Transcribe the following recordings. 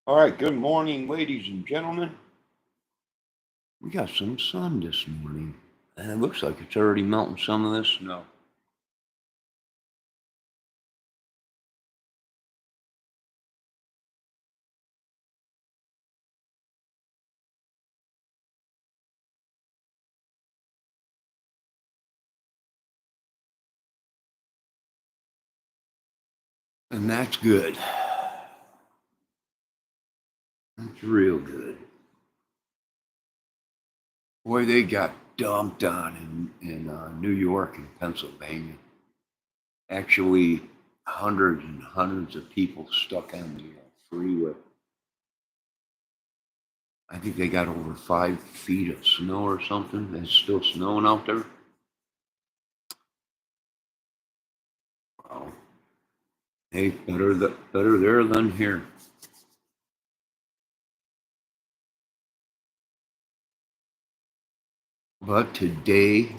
All right, good morning, ladies and gentlemen. We got some sun this morning, and it looks like it's already melting some of this snow. And that's good. That's real good. Boy, they got dumped on in New York and Pennsylvania. Actually, hundreds and hundreds of people stuck on the freeway. I think they got over 5 feet of snow or something. It's still snowing out there. Wow. Hey, better there than here. But today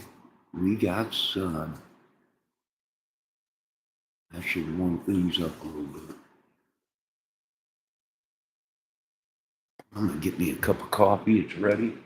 we got sun. That should warm things up a little bit. I'm gonna get me a cup of coffee. It's ready.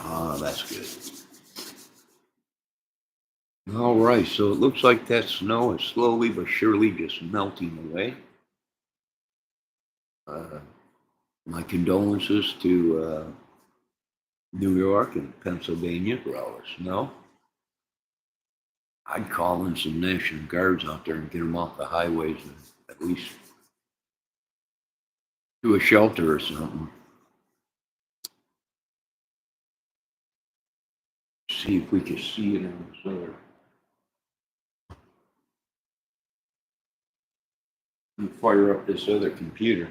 Ah, that's good. All right, so it looks like that snow is slowly but surely just melting away. Uh, my condolences to New York and Pennsylvania for all the snow. I'd call in some National Guards out there and get them off the highways and at least to a shelter or something. See if we can see it on this other. Fire up this other computer.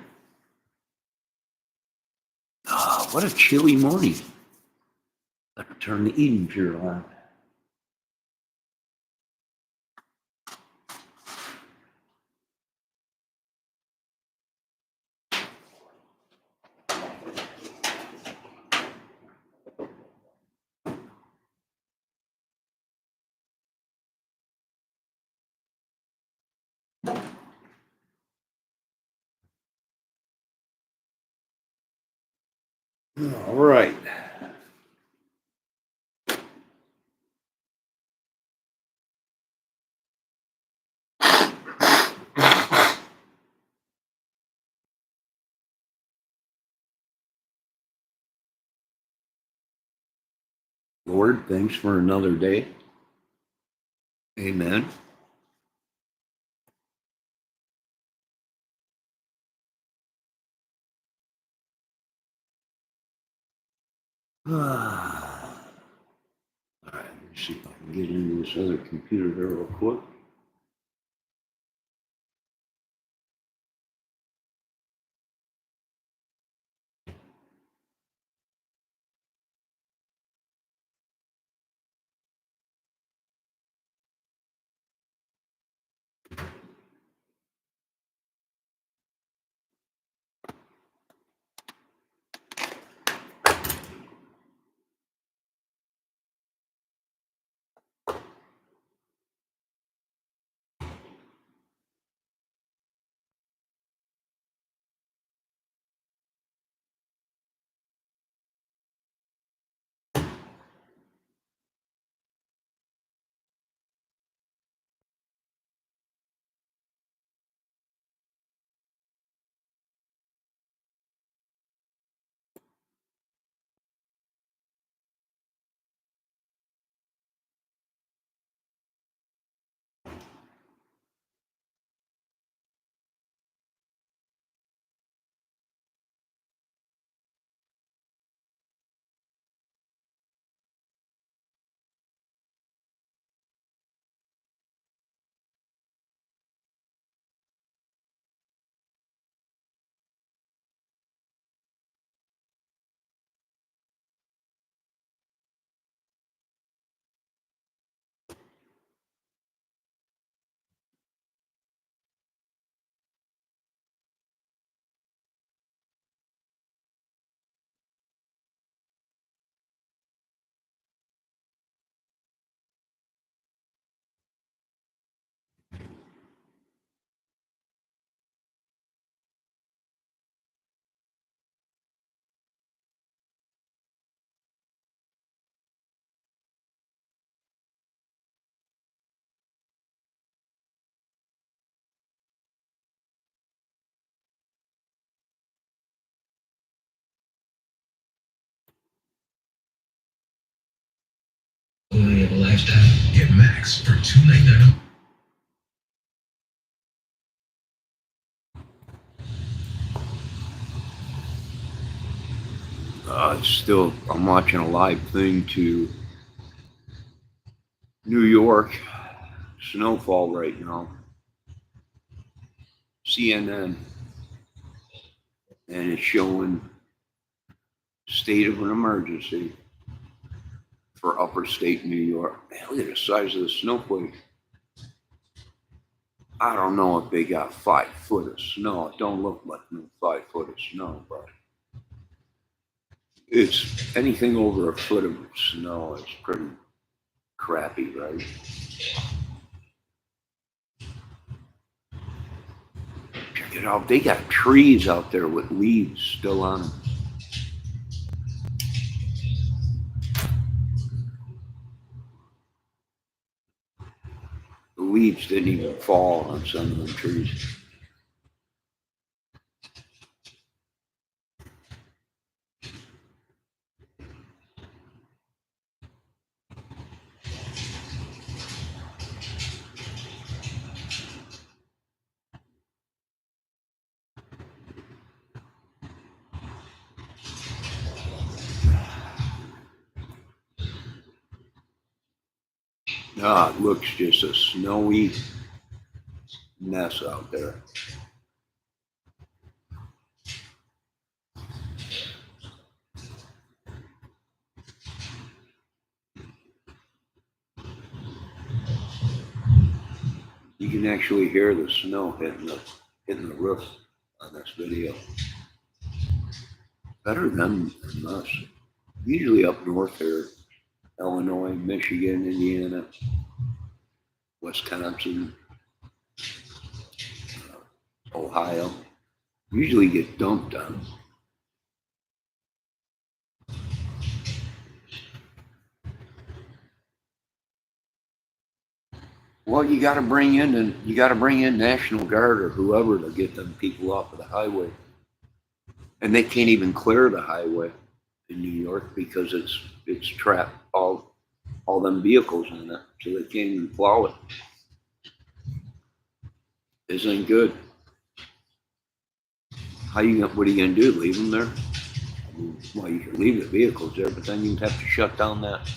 Ah, what a chilly morning. Let's turn the eating pure on. All right. Lord, thanks for another day. Amen. All right, let me see if I can get into this other computer here real quick. Only a lifetime. Get Max for $2.99. Still, I'm watching a live thing to New York snowfall right now. CNN, and it's showing state of an emergency for upper state New York. Man, look at the size of the snowflake. I don't know if they got 5 foot of snow. It don't look like no 5 foot of snow, but it's anything over a foot of snow. It's pretty crappy, right? Check it out. They got trees out there with leaves still on them. The leaves didn't even fall on some of them trees. It looks just a snowy mess out there. You can actually hear the snow hitting the roof on this video. Better than us. Usually up north here, Illinois, Michigan, Indiana, Wisconsin, Ohio, usually get dumped on. Well, you got to bring in National Guard or whoever to get them people off of the highway, and they can't even clear the highway in New York because it's trapped all them vehicles in it, so they can't even plow it. This ain't good. What are you gonna do? Leave them there? Well, you could leave the vehicles there, but then you'd have to shut down that.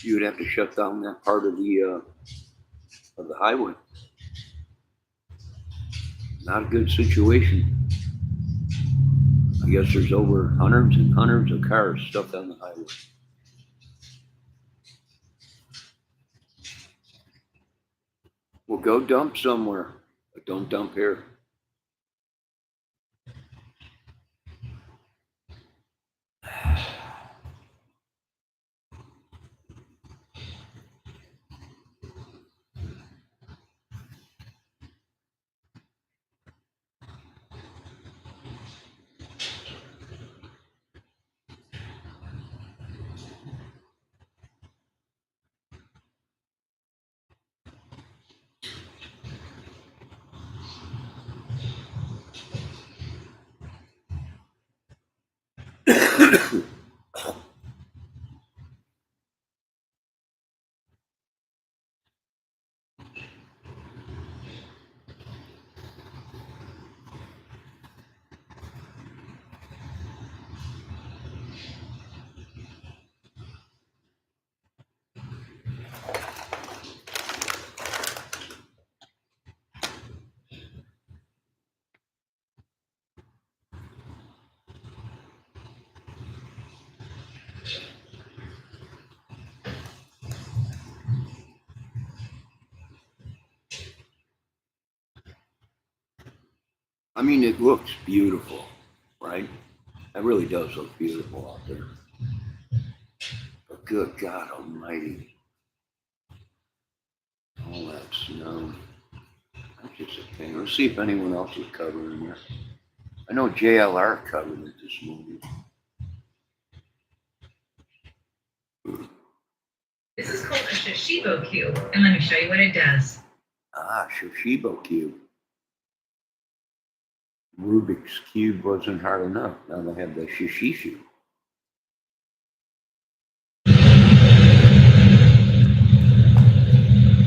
You would have to shut down that part of the highway. Not a good situation. I guess there's over hundreds and hundreds of cars stuck on the highway. Well, go dump somewhere, but don't dump here. I mean, it looks beautiful, right? It really does look beautiful out there. But good God Almighty, all that snow. That's just a pain. Let's see if anyone else is covering there. I know JLR covered it this morning. This is called a Shishibo cube, and let me show you what it does. Ah, Shishibo cube. Rubik's cube wasn't hard enough. Now they have the Shishishu.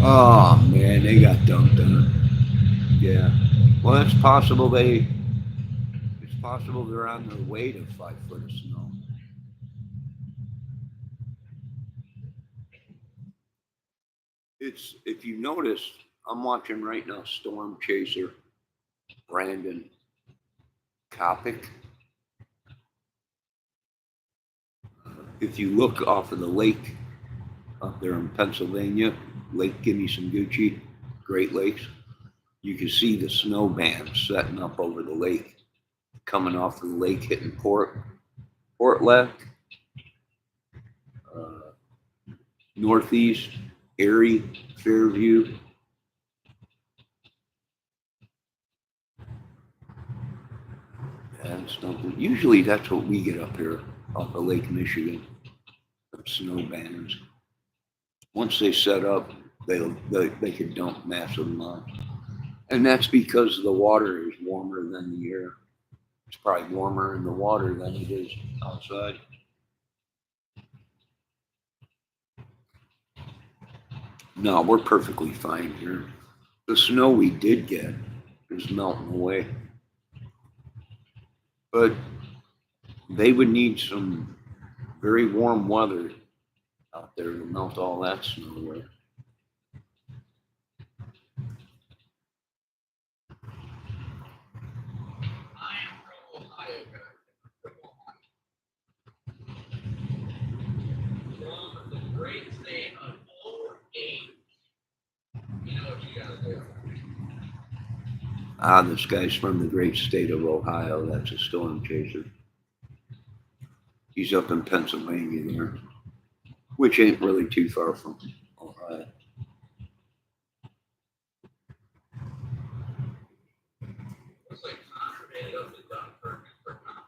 Oh man, they got dumped on. Yeah. Well, it's possible they're on their way to 5 foot of snow. It's, if you notice, I'm watching right now Storm Chaser Brandon Kopic. If you look off of the lake up there in Pennsylvania, Lake Gimme Some Gucci, Great Lakes, you can see the snow bands setting up over the lake, coming off the lake, hitting Portland, Northeast, Erie, Fairview. And usually that's what we get up here off of Lake Michigan, snow bands. Once they set up, they can dump massive amounts. And that's because the water is warmer than the air. It's probably warmer in the water than it is outside. No, we're perfectly fine here. The snow we did get is melting away. But they would need some very warm weather out there to melt all that snow away. From the great state of O8. You know what you gotta do. Ah, this guy's from the great state of Ohio. That's a storm chaser. He's up in Pennsylvania there, which ain't really too far from Ohio. Looks like Connor made it up to Dunkirk for Connor.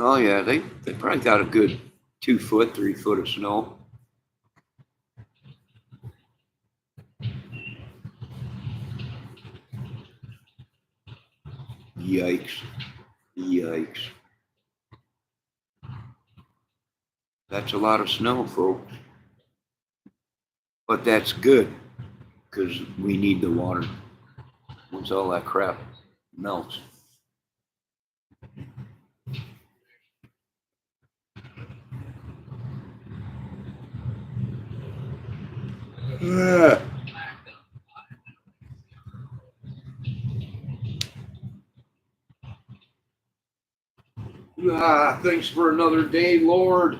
Oh yeah, they probably got a good 2 foot, 3 foot of snow. Yikes. Yikes. That's a lot of snow, folks. But that's good because we need the water once all that crap melts. Thanks for another day, Lord.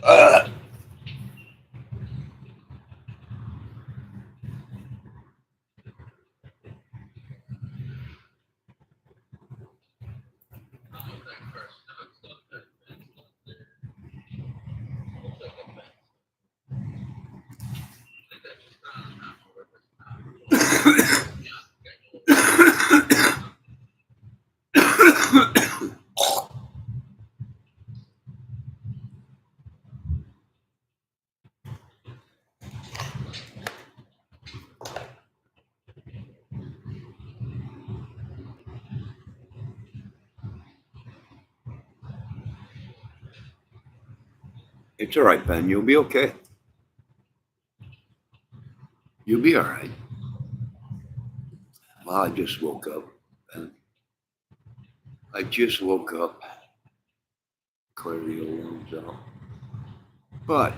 Ah. It's all right, Ben. You'll be okay. You'll be all right. Well, I just woke up, Ben. I just woke up. Clear the alarms out. But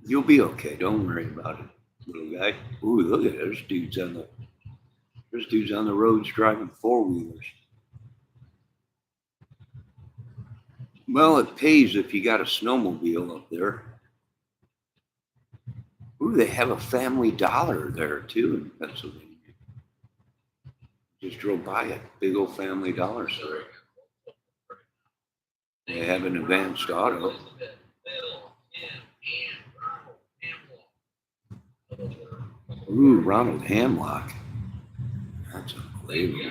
you'll be okay. Don't worry about it, little guy. Ooh, look at it. There's dudes on the roads driving 4-wheelers. Well, it pays if you got a snowmobile up there. Ooh, they have a Family Dollar there too in Pennsylvania. Just drove by it. Big old Family Dollar store. They have an advanced auto. Ooh, Ronald Hamlock. That's unbelievable.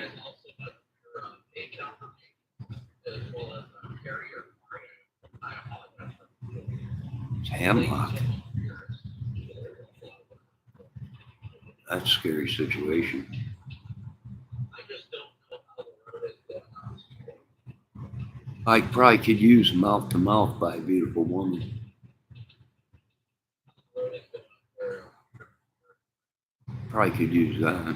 It's Hamlock. That's a scary situation. I probably could use mouth to mouth by a beautiful woman. Probably could use that.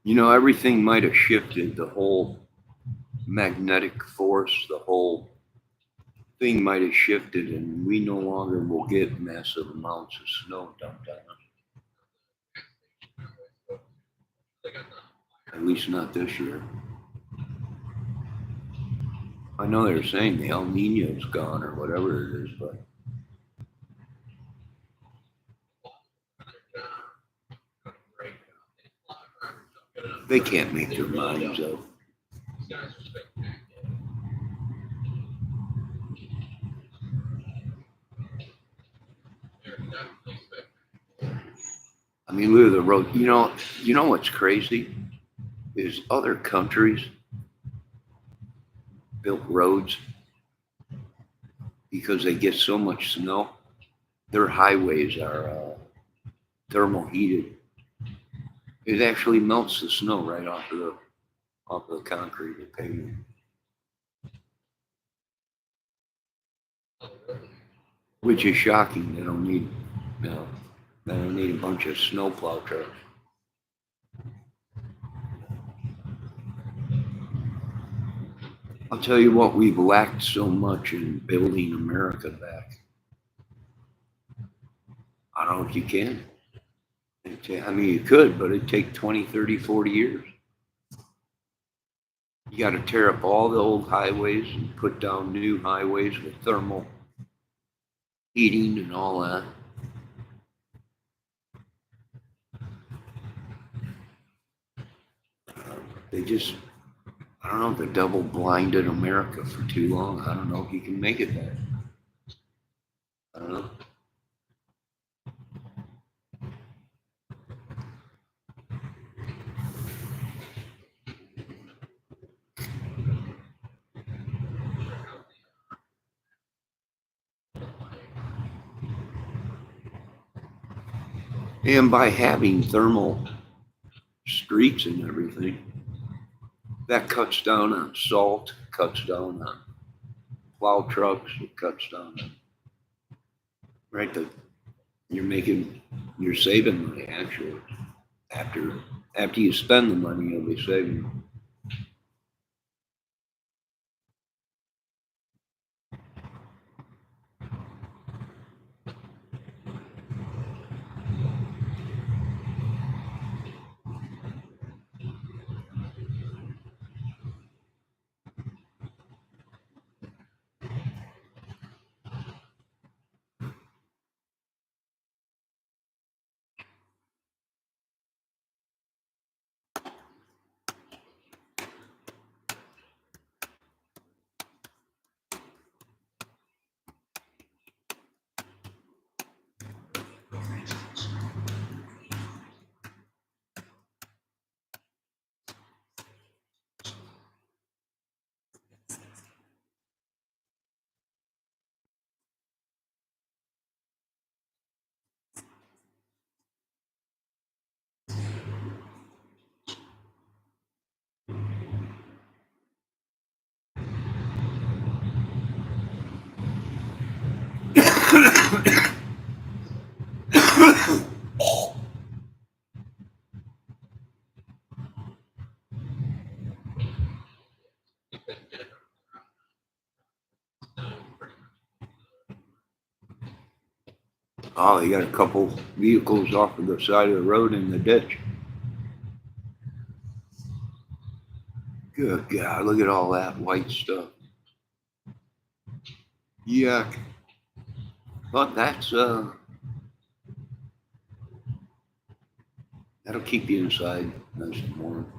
You know, everything might have shifted. The whole magnetic force, the whole thing might have shifted, and we no longer will get massive amounts of snow dumped on us. At least not this year. I know they're saying the El Nino's gone or whatever it is, but they can't make their minds up. I mean, look at the road. You know what's crazy is other countries built roads because they get so much snow. their highways are thermal heated. It actually melts the snow right off the concrete and pavement. Which is shocking. They don't need, you know, they don't need a bunch of snowplow trucks. I'll tell you what, we've lacked so much in building America back. I don't know if you can. I mean, you could, but it'd take 20, 30, 40 years. You got to tear up all the old highways and put down new highways with thermal heating and all that. They just, I don't know, the double blinded America for too long. I don't know if you can make it back. I don't know. And by having thermal streets and everything, that cuts down on salt, cuts down on plow trucks, it cuts down on, right? You're saving money actually. After you spend the money, you'll be saving. Oh, they got a couple vehicles off of the side of the road in the ditch. Good God, look at all that white stuff. Yuck. But that'll keep you inside nice and warm.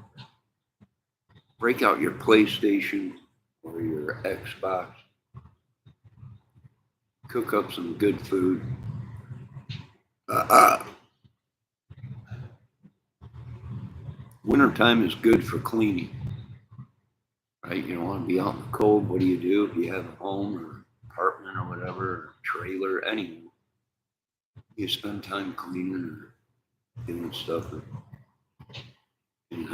Break out your PlayStation or your Xbox. Cook up some good food. Wintertime is good for cleaning, right? You don't want to be out in the cold. What do you do if you have a home or apartment or whatever, or trailer, anything? You spend time cleaning or doing stuff in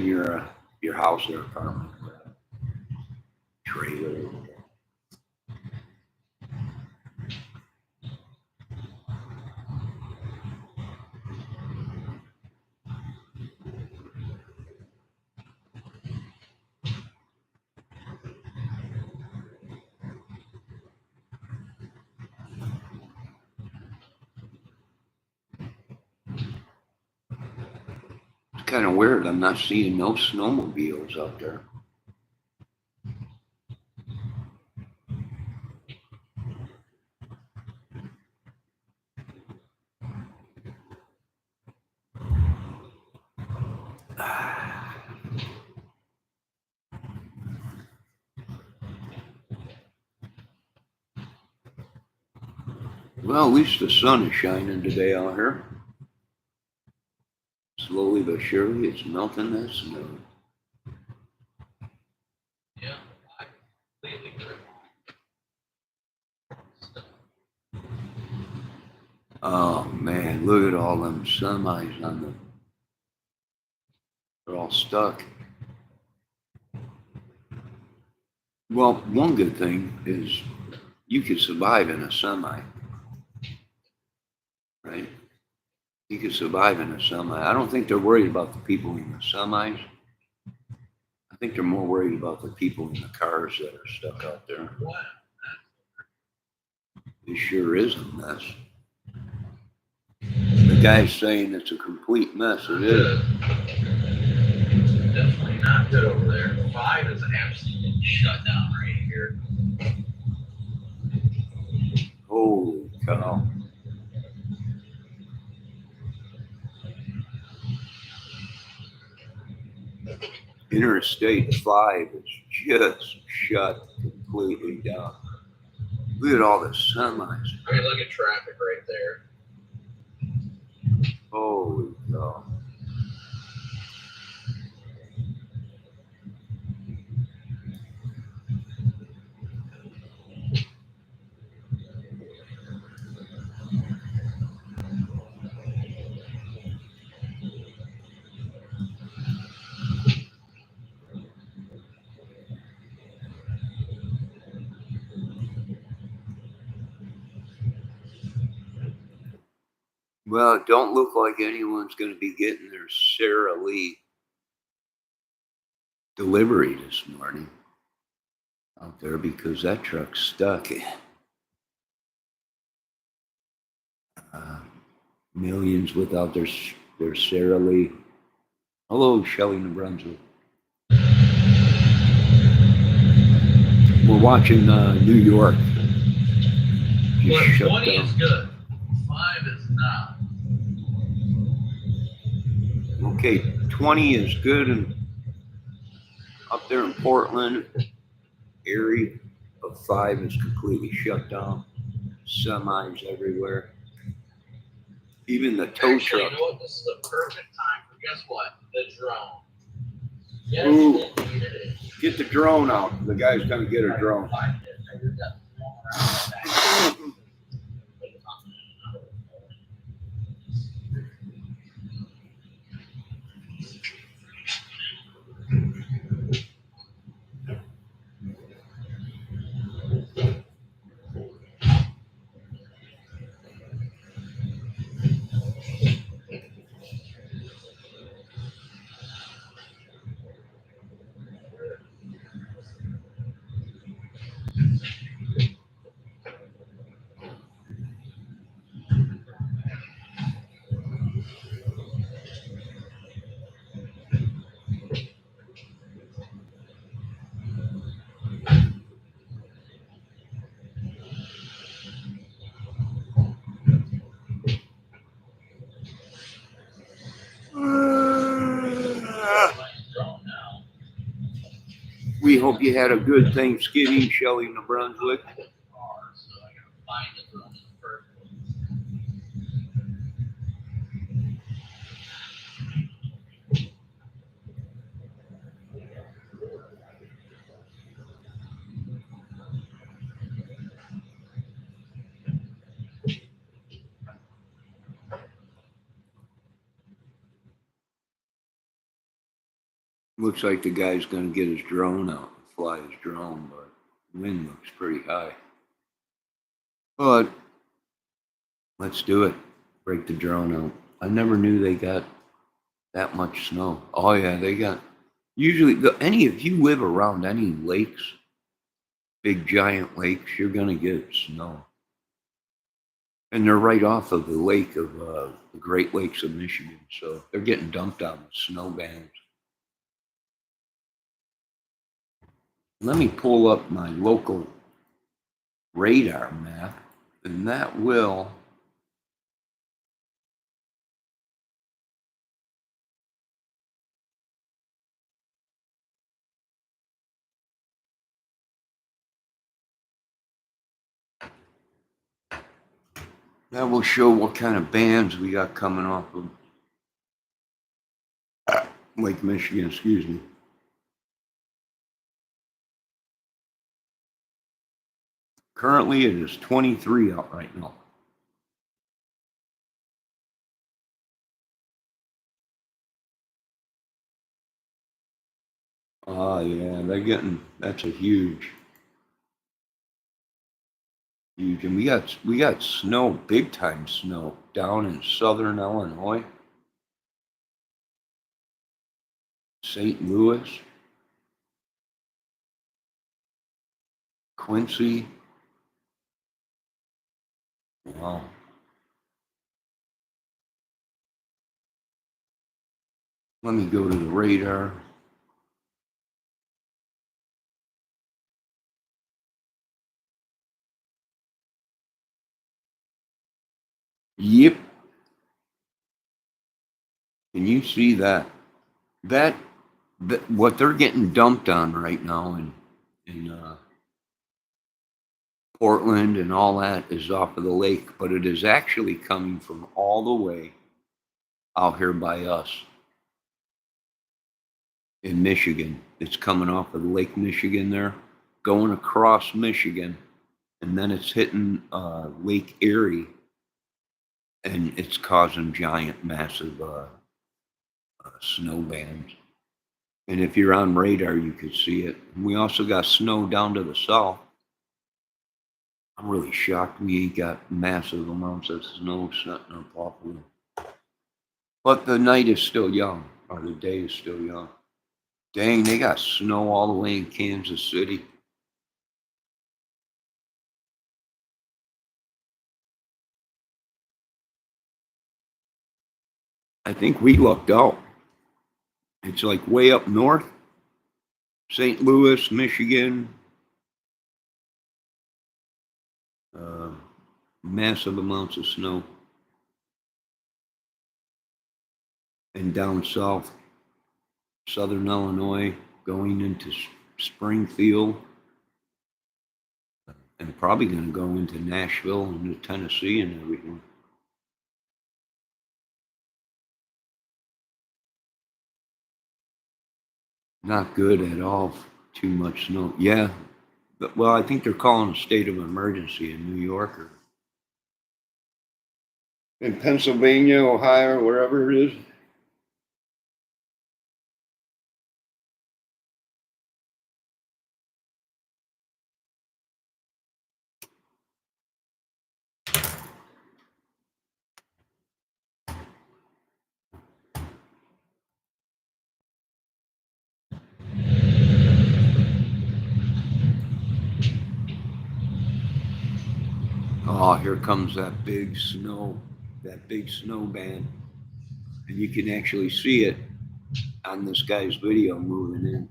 your house or apartment, or trailer. It's kind of weird. I'm not seeing no snowmobiles out there. Well, at least the sun is shining today out here. Slowly but surely, it's melting that snow. Yeah, I completely agree. Oh man, look at all them semis on them. They're all stuck. Well, one good thing is you could survive in a semi, right? You could survive in a semi. I don't think they're worried about the people in the semis. I think they're more worried about the people in the cars that are stuck out there. What? It sure is a mess. The guy's saying it's a complete mess. It is. Definitely not good over there. 5 is absolutely shut down right here. Holy cow. Interstate 5 is just shut completely down. Look at all the semis. I mean, look at traffic right there. Holy cow. Well, it don't look like anyone's going to be getting their Sara Lee delivery this morning out there because that truck's stuck. Millions without their Sara Lee. Hello, Shelley, New Brunswick. We're watching New York. But Just shut 20 down. is good. 5 is not. Okay, 20 is good and up there in Portland, Erie, but 5 is completely shut down. Semis everywhere. Even the tow Actually, truck. you know what? This is a perfect time for guess what? The drone. Yes, Ooh. indeed it is. Get the drone out. The guy's gonna get a drone. We hope you had a good Thanksgiving, Shelley, New Brunswick. Looks like the guy's gonna get his drone out and fly his drone, but the wind looks pretty high. But let's do it. Break the drone out. I never knew they got that much snow. Oh yeah, they got usually any if you live around any lakes, big giant lakes, you're gonna get snow. And they're right off of the lake of the Great Lakes of Michigan, so they're getting dumped on with snow bands. Let me pull up my local radar map, and that will show what kind of bands we got coming off of Lake Michigan, excuse me. Currently, it is 23 out right now. Oh yeah, they're getting, that's a huge, huge, and we got snow, big time snow down in southern Illinois, St. Louis, Quincy. Wow. Let me go to the radar. Yep. Can you see that? That, what they're getting dumped on right now in Portland and all that is off of the lake, but it is actually coming from all the way out here by us in Michigan. It's coming off of Lake Michigan there, going across Michigan, and then it's hitting Lake Erie, and it's causing giant, massive snow bands. And if you're on radar, you could see it. And we also got snow down to the south. I'm really shocked we got massive amounts of snow setting up off of them. But the night is still young, or the day is still young. Dang, they got snow all the way in Kansas City. I think we lucked out. It's like way up north, St. Louis, Michigan, uh, massive amounts of snow. And down south, southern Illinois, going into Springfield, and probably going to go into Nashville and into Tennessee and everything. Not good at all. Too much snow. Yeah. But, well, I think they're calling a state of emergency in New York or in Pennsylvania, Ohio, wherever it is. Oh, here comes that big snow band. And you can actually see it on this guy's video moving in.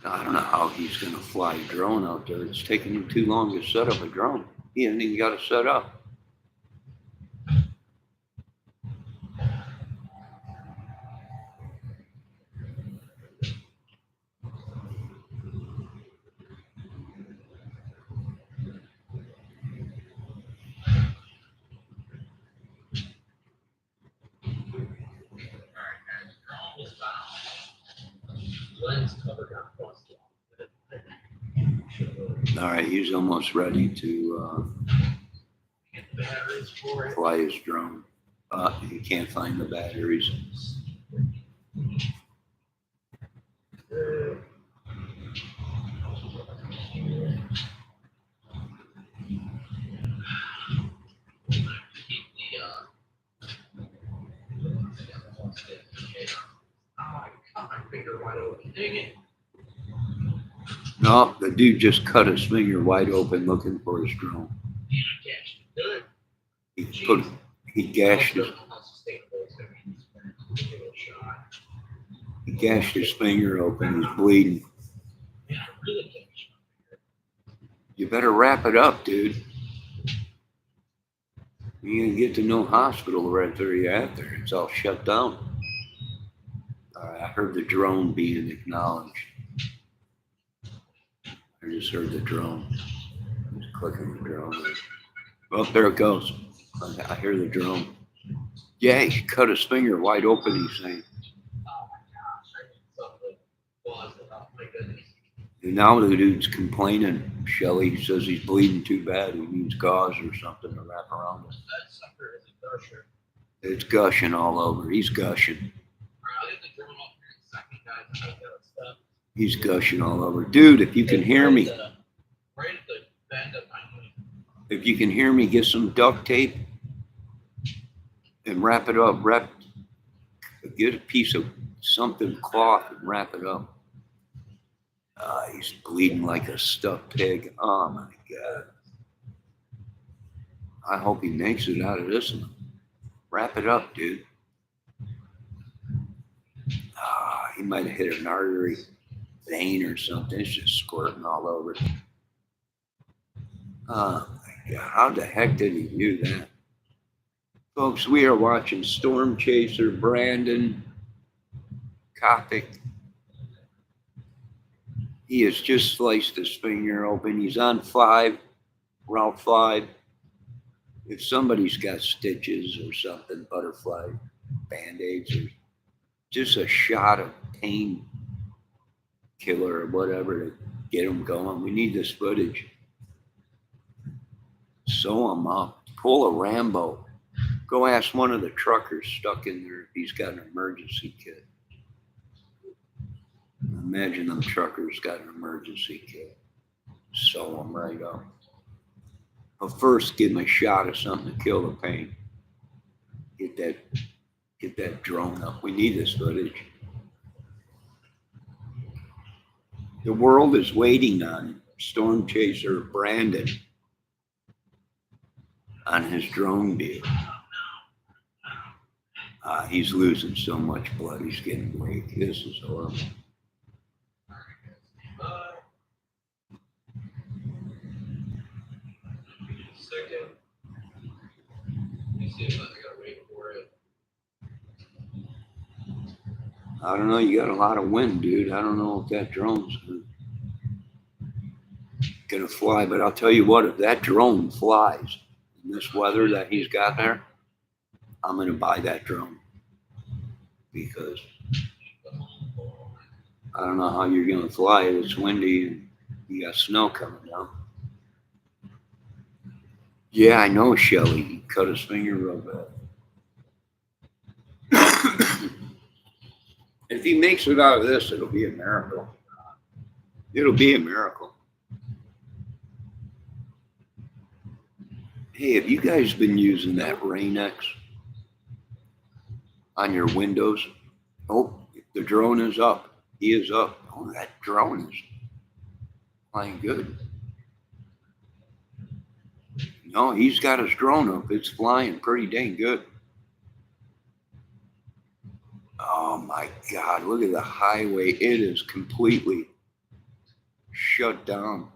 Now, I don't know how he's going to fly a drone out there. It's taking him too long to set up a drone. He hasn't even got it set up. Lens cover got busted. All right, he's almost ready to Batteries for it. fly his drone. He can't find the batteries. I cut my finger wide open. Dang it. No, the dude just cut his finger wide open looking for his drone. Yeah, I catch it. Good. He put, he gashed his, How sustainable it's gonna be. Give it a shot. he gashed his finger open. He's bleeding. Yeah, I really catch my finger. You better wrap it up, dude. You ain't get to no hospital right there you at there. It's all shut down. All right, I heard the drone being acknowledged. I just heard the drone. Just clicking the drone. Oh, there it goes. I hear the drone. Yeah, he cut his finger wide open, he's saying. Oh my gosh, I need something. Was oh my goodness. And now the dude's complaining. Shelly, he says he's bleeding too bad. He needs gauze or something to wrap around it. That sucker is a gusher. It's gushing all over. He's gushing. Alright, I'll get the drone He's gushing all over. Dude, if you can hear me, Right at the bend of Highway. if you can hear me, get some duct tape and wrap it up. Get a piece of something, cloth, and wrap it up. He's bleeding like a stuffed pig. Oh my God. I hope he makes it out of this one. Wrap it up, dude. He might have hit an artery vein or something. It's just squirting all over. Oh my God. How the heck did he do that? Folks, we are watching Storm Chaser Brandon Kopic. He has just sliced his finger open. He's on Route 5. If somebody's got stitches or something, butterfly band-aids, or just a shot of pain killer or whatever to get him going. We need this footage. Sew him up. Pull a Rambo. Go ask one of the truckers stuck in there if he's got an emergency kit. Imagine them truckers got an emergency kit. Sew him right up. But first, give him a shot of something to kill the pain. Get that drone up. We need this footage. The world is waiting on Storm Chaser Brandon on his drone deal. He's losing so much blood. He's getting weak. This is horrible. Second. Let me see if I gotta wait for it. I don't know. You got a lot of wind, dude. I don't know if that drone's gonna fly, but I'll tell you what, if that drone flies in this weather that he's got there, I'm gonna buy that drone because I don't know how you're gonna fly it. It's windy and you got snow coming down. Yeah, I know, Shelly. He cut his finger real bad. If he makes it out of this, it'll be a miracle. It'll be a miracle. Hey, have you guys been using that Rain-X on your windows? Oh, the drone is up. He is up. Oh, that drone is flying good. No, he's got his drone up. It's flying pretty dang good. Oh my God, look at the highway. It is completely shut down.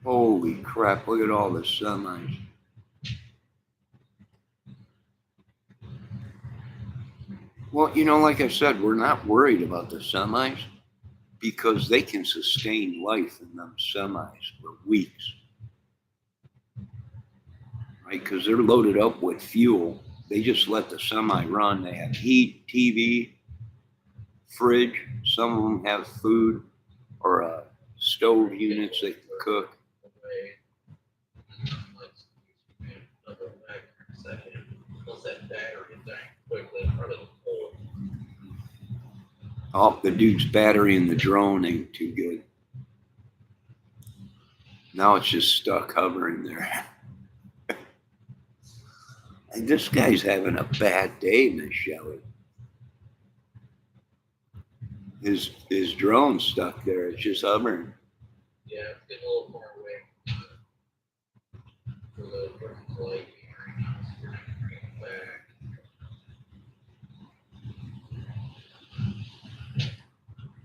Holy crap, look at all the semis. Well, you know, like I said, we're not worried about the semis because they can sustain life in them semis for weeks. Right? Because they're loaded up with fuel. They just let the semi run. They have heat, TV, fridge. Some of them have food or stove units they can cook. Oh, the dude's battery in the drone ain't too good. Now it's just stuck hovering there. And this guy's having a bad day, Miss Shelley. His drone's stuck there. It's just hovering. Yeah, it's getting a little far away. For the drone's light right now, so we're not bringing it back.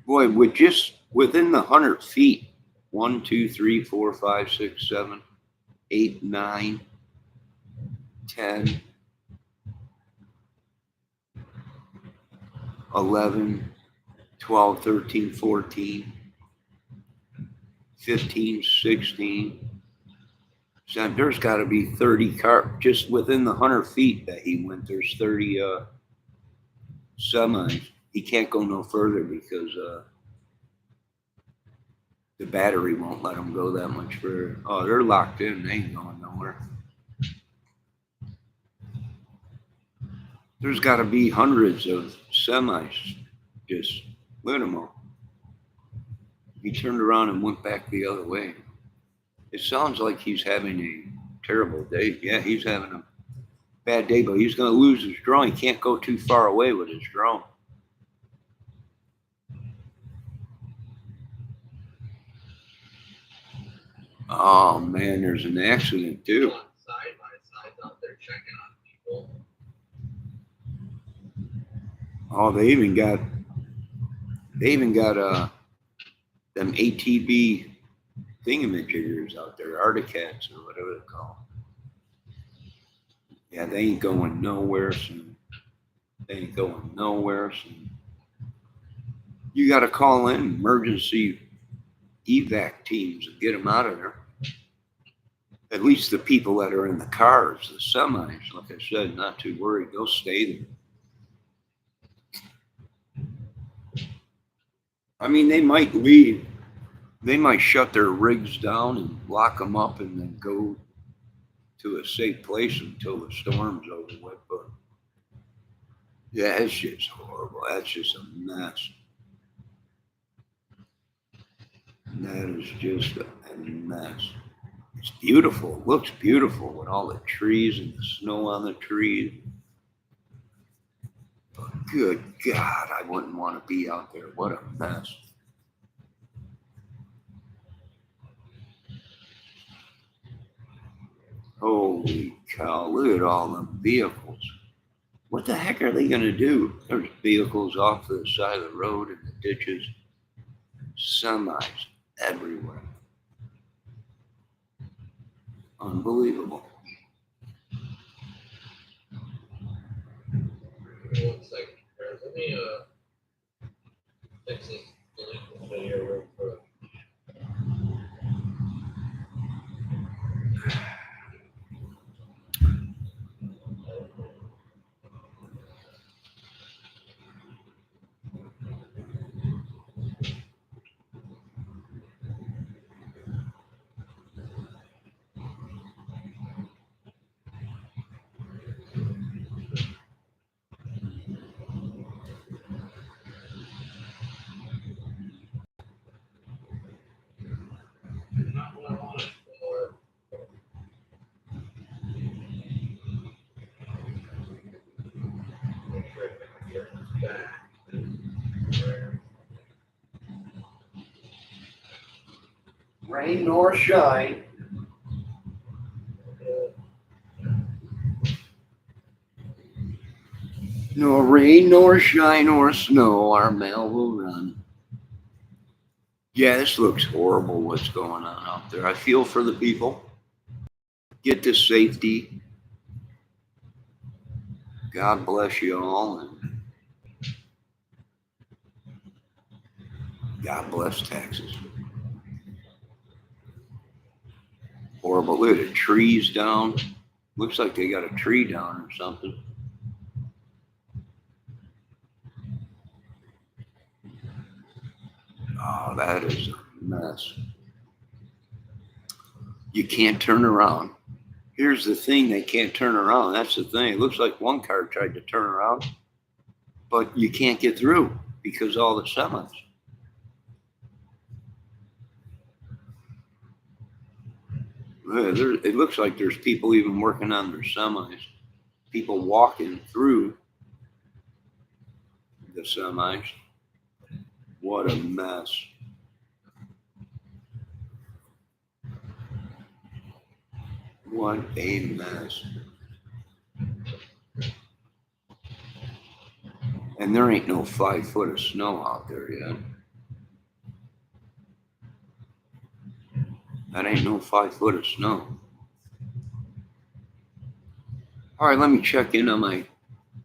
Boy, with just within the 100 feet, 1, 2, 3, 4, 5, 6, 7, 8, 9, 10, 11, 12, 13, 14, 15, 16. So there's got to be 30 cars just within the 100 feet that he went. There's 30 semis. He can't go no further because the battery won't let him go that much further. Oh, they're locked in. They ain't going nowhere. There's got to be hundreds of semis. Just look at them all. He turned around and went back the other way. It sounds like he's having a terrible day. Yeah, he's having a bad day, but he's going to lose his drone. He can't go too far away with his drone. Oh man, there's an accident too. Side by side out there checking on people. Oh, they even got them ATV thingamajiggers out there, Articats or whatever they're called. Yeah, they ain't going nowhere soon. They ain't going nowhere soon. You got to call in emergency evac teams and get them out of there. At least the people that are in the cars, the semis, like I said, not too worried. They'll stay there. I mean, they might leave. They might shut their rigs down and lock them up and then go to a safe place until the storm's over with. But yeah, it's just horrible. That's just a mess. That is just a mess. It's beautiful. It looks beautiful with all the trees and the snow on the trees. But good God, I wouldn't want to be out there. What a mess. Holy cow, look at all the vehicles. What the heck are they going to do? There's vehicles off to the side of the road and the ditches. Semis everywhere. Unbelievable. 1 second, Chris. Let me fix this delinquent video real quick. Not what I wanted for. Make sure I can get this back. Rain nor shine. Nor rain, nor shine, nor snow, our mail will run. Yeah, this looks horrible what's going on out there. I feel for the people. Get to safety. God bless you all, and God bless Texas. Horrible. Look at the trees down. Looks like they got a tree down or something. Oh, that is a mess. You can't turn around. Here's the thing, they can't turn around. That's the thing. It looks like one car tried to turn around, but you can't get through because all the semis. It looks like there's people even working on their semis. People walking through the semis. What a mess. What a mess. And there ain't no 5 foot of snow out there yet. That ain't no 5 foot of snow. All right, let me check in on my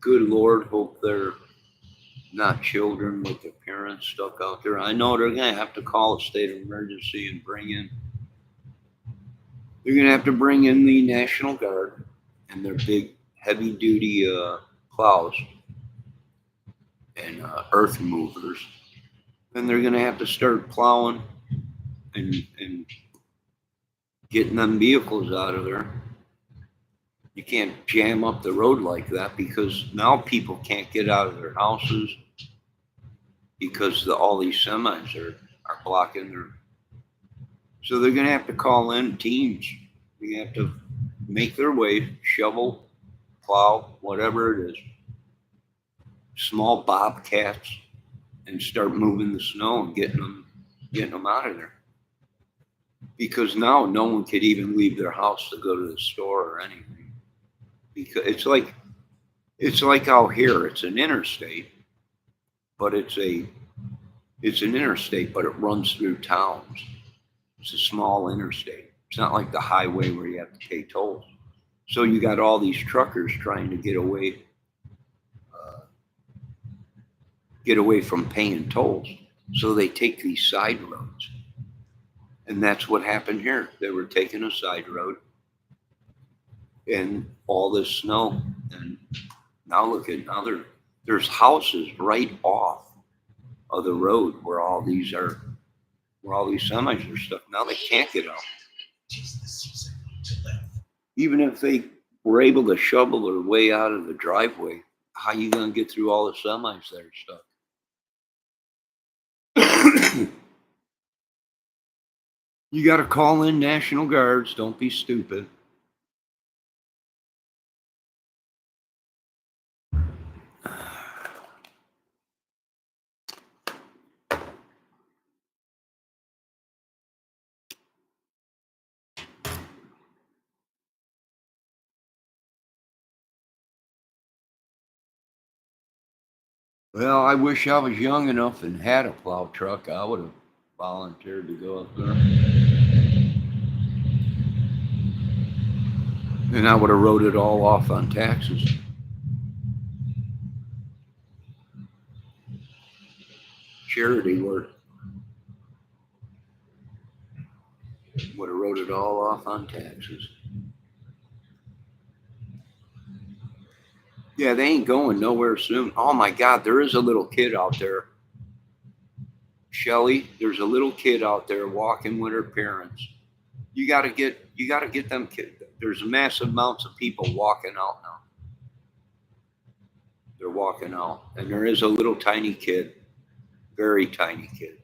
good Lord. Hope they're not children with their parents stuck out there. I know they're going to have to call a state of emergency and they're going to have to bring in the National Guard and their big heavy duty plows and earth movers. Then they're going to have to start plowing and getting them vehicles out of there. You can't jam up the road like that because now people can't get out of their houses because all these semis are blocking their. So they're going to have to call in teams. You have to make their way, shovel, plow, whatever it is, small bobcats, and start moving the snow and getting them out of there. Because now no one could even leave their house to go to the store or anything. Because it's like out here, it's an interstate, but it's an interstate, but it runs through towns. It's a small interstate. It's not like the highway where you have to pay tolls. So you got all these truckers trying to get away from paying tolls. So they take these side roads. And that's what happened here. They were taking a side road and all this snow. And now look at there's houses right off of the road where all these semis are stuck. Now they can't get out. Even if they were able to shovel their way out of the driveway, how are you going to get through all the semis that are stuck? You got to call in National Guards. Don't be stupid. Well, I wish I was young enough and had a plow truck. I would have volunteered to go up there. And I would have wrote it all off on taxes. Charity work. Would have wrote it all off on taxes. Yeah, they ain't going nowhere soon. Oh my God, there is a little kid out there. Shelly, there's a little kid out there walking with her parents. You gotta get them kids. There's massive amounts of people walking out now. They're walking out. And there is a little tiny kid, very tiny kid.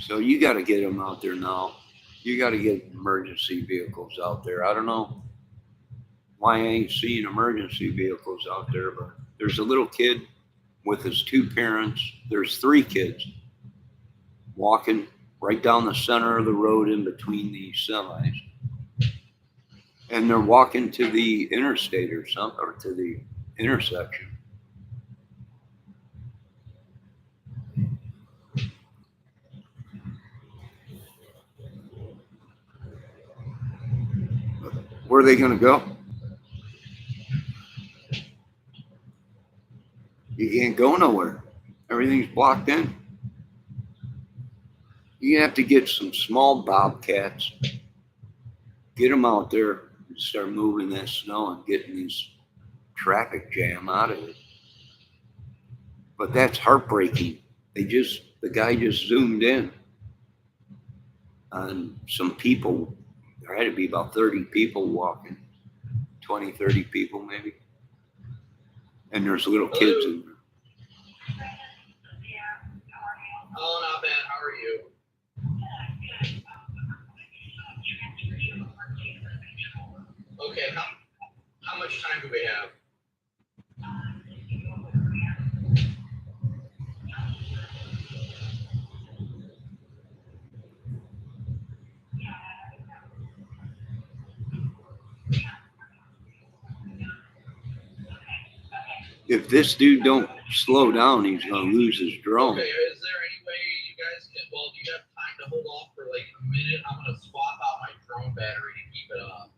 So you gotta get them out there now. You gotta get emergency vehicles out there. I don't know why I ain't seeing emergency vehicles out there, but there's a little kid with his two parents. There's three kids walking right down the center of the road in between these semis. And they're walking to the interstate or something, or to the intersection. Where are they going to go? You can't go nowhere. Everything's blocked in. You have to get some small bobcats, get them out there, and start moving that snow and getting this traffic jam out of it. But that's heartbreaking. The guy just zoomed in on some people. There had to be about 30 people walking, 20, 30 people maybe. And there's little kids in there. Oh, not bad. How are you? Okay, how much time do we have? If this dude don't slow down, he's gonna lose his drone. Okay, is there any way you guys can, well, do you have time to hold off for like a minute? I'm gonna swap out my drone battery to keep it up.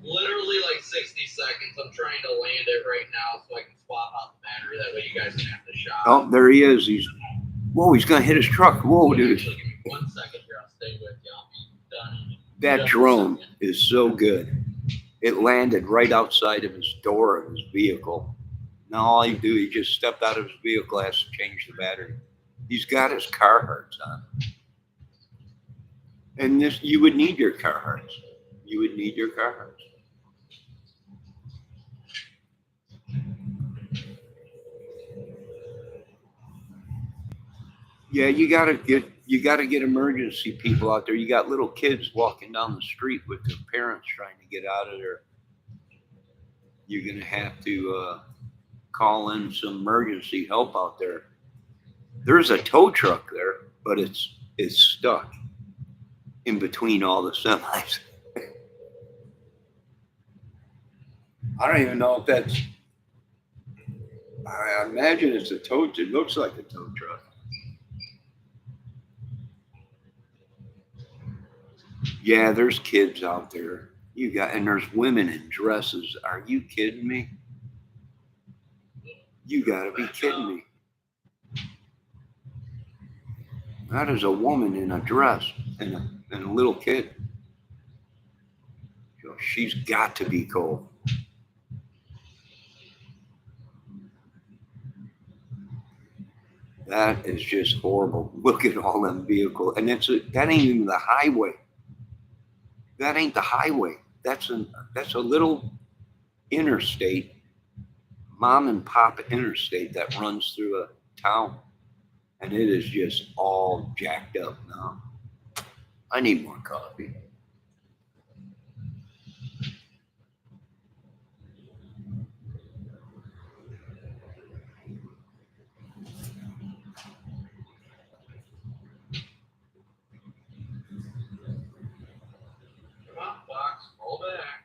Literally like 60 seconds. I'm trying to land it right now so I can swap out the battery. That way you guys can have the shot. Oh, there he is. He's gonna hit his truck. Whoa, dude. Actually, give me 1 second here. I'll stay with you. I'll be done. That drone is so good. It landed right outside of his door of his vehicle. Now all he do, he just stepped out of his vehicle, has to change the battery. He's got his Carhartts on. And this, you would need your Carhartts. You would need your Carhartts. Yeah, you gotta get emergency people out there. You got little kids walking down the street with their parents trying to get out of there. You're gonna have to call in some emergency help out there. There's a tow truck there, but it's stuck in between all the semis. I don't even know if that's. I imagine it's a tow. It looks like a tow truck. Yeah, there's kids out there. And there's women in dresses. Are you kidding me? You gotta be kidding me. That is a woman in a dress and a little kid. She's got to be cold. That is just horrible. Look at all them vehicles. And that ain't even the highway. That ain't the highway. That's a little interstate, mom and pop interstate that runs through a town. And it is just all jacked up now. I need more coffee. Come on, Fox, roll back.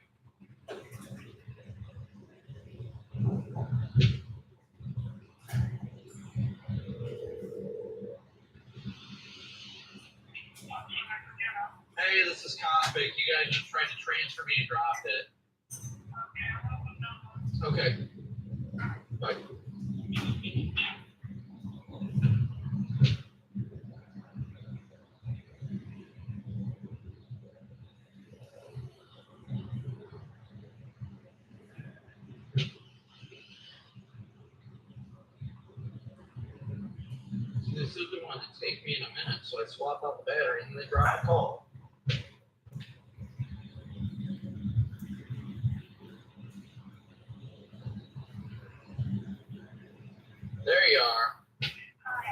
Hey, this is Convict. You guys just tried to transfer me and dropped it. Okay. Bye. This is the one that takes me in a minute, so I swap out the battery and then drop the call. There you are. Hi,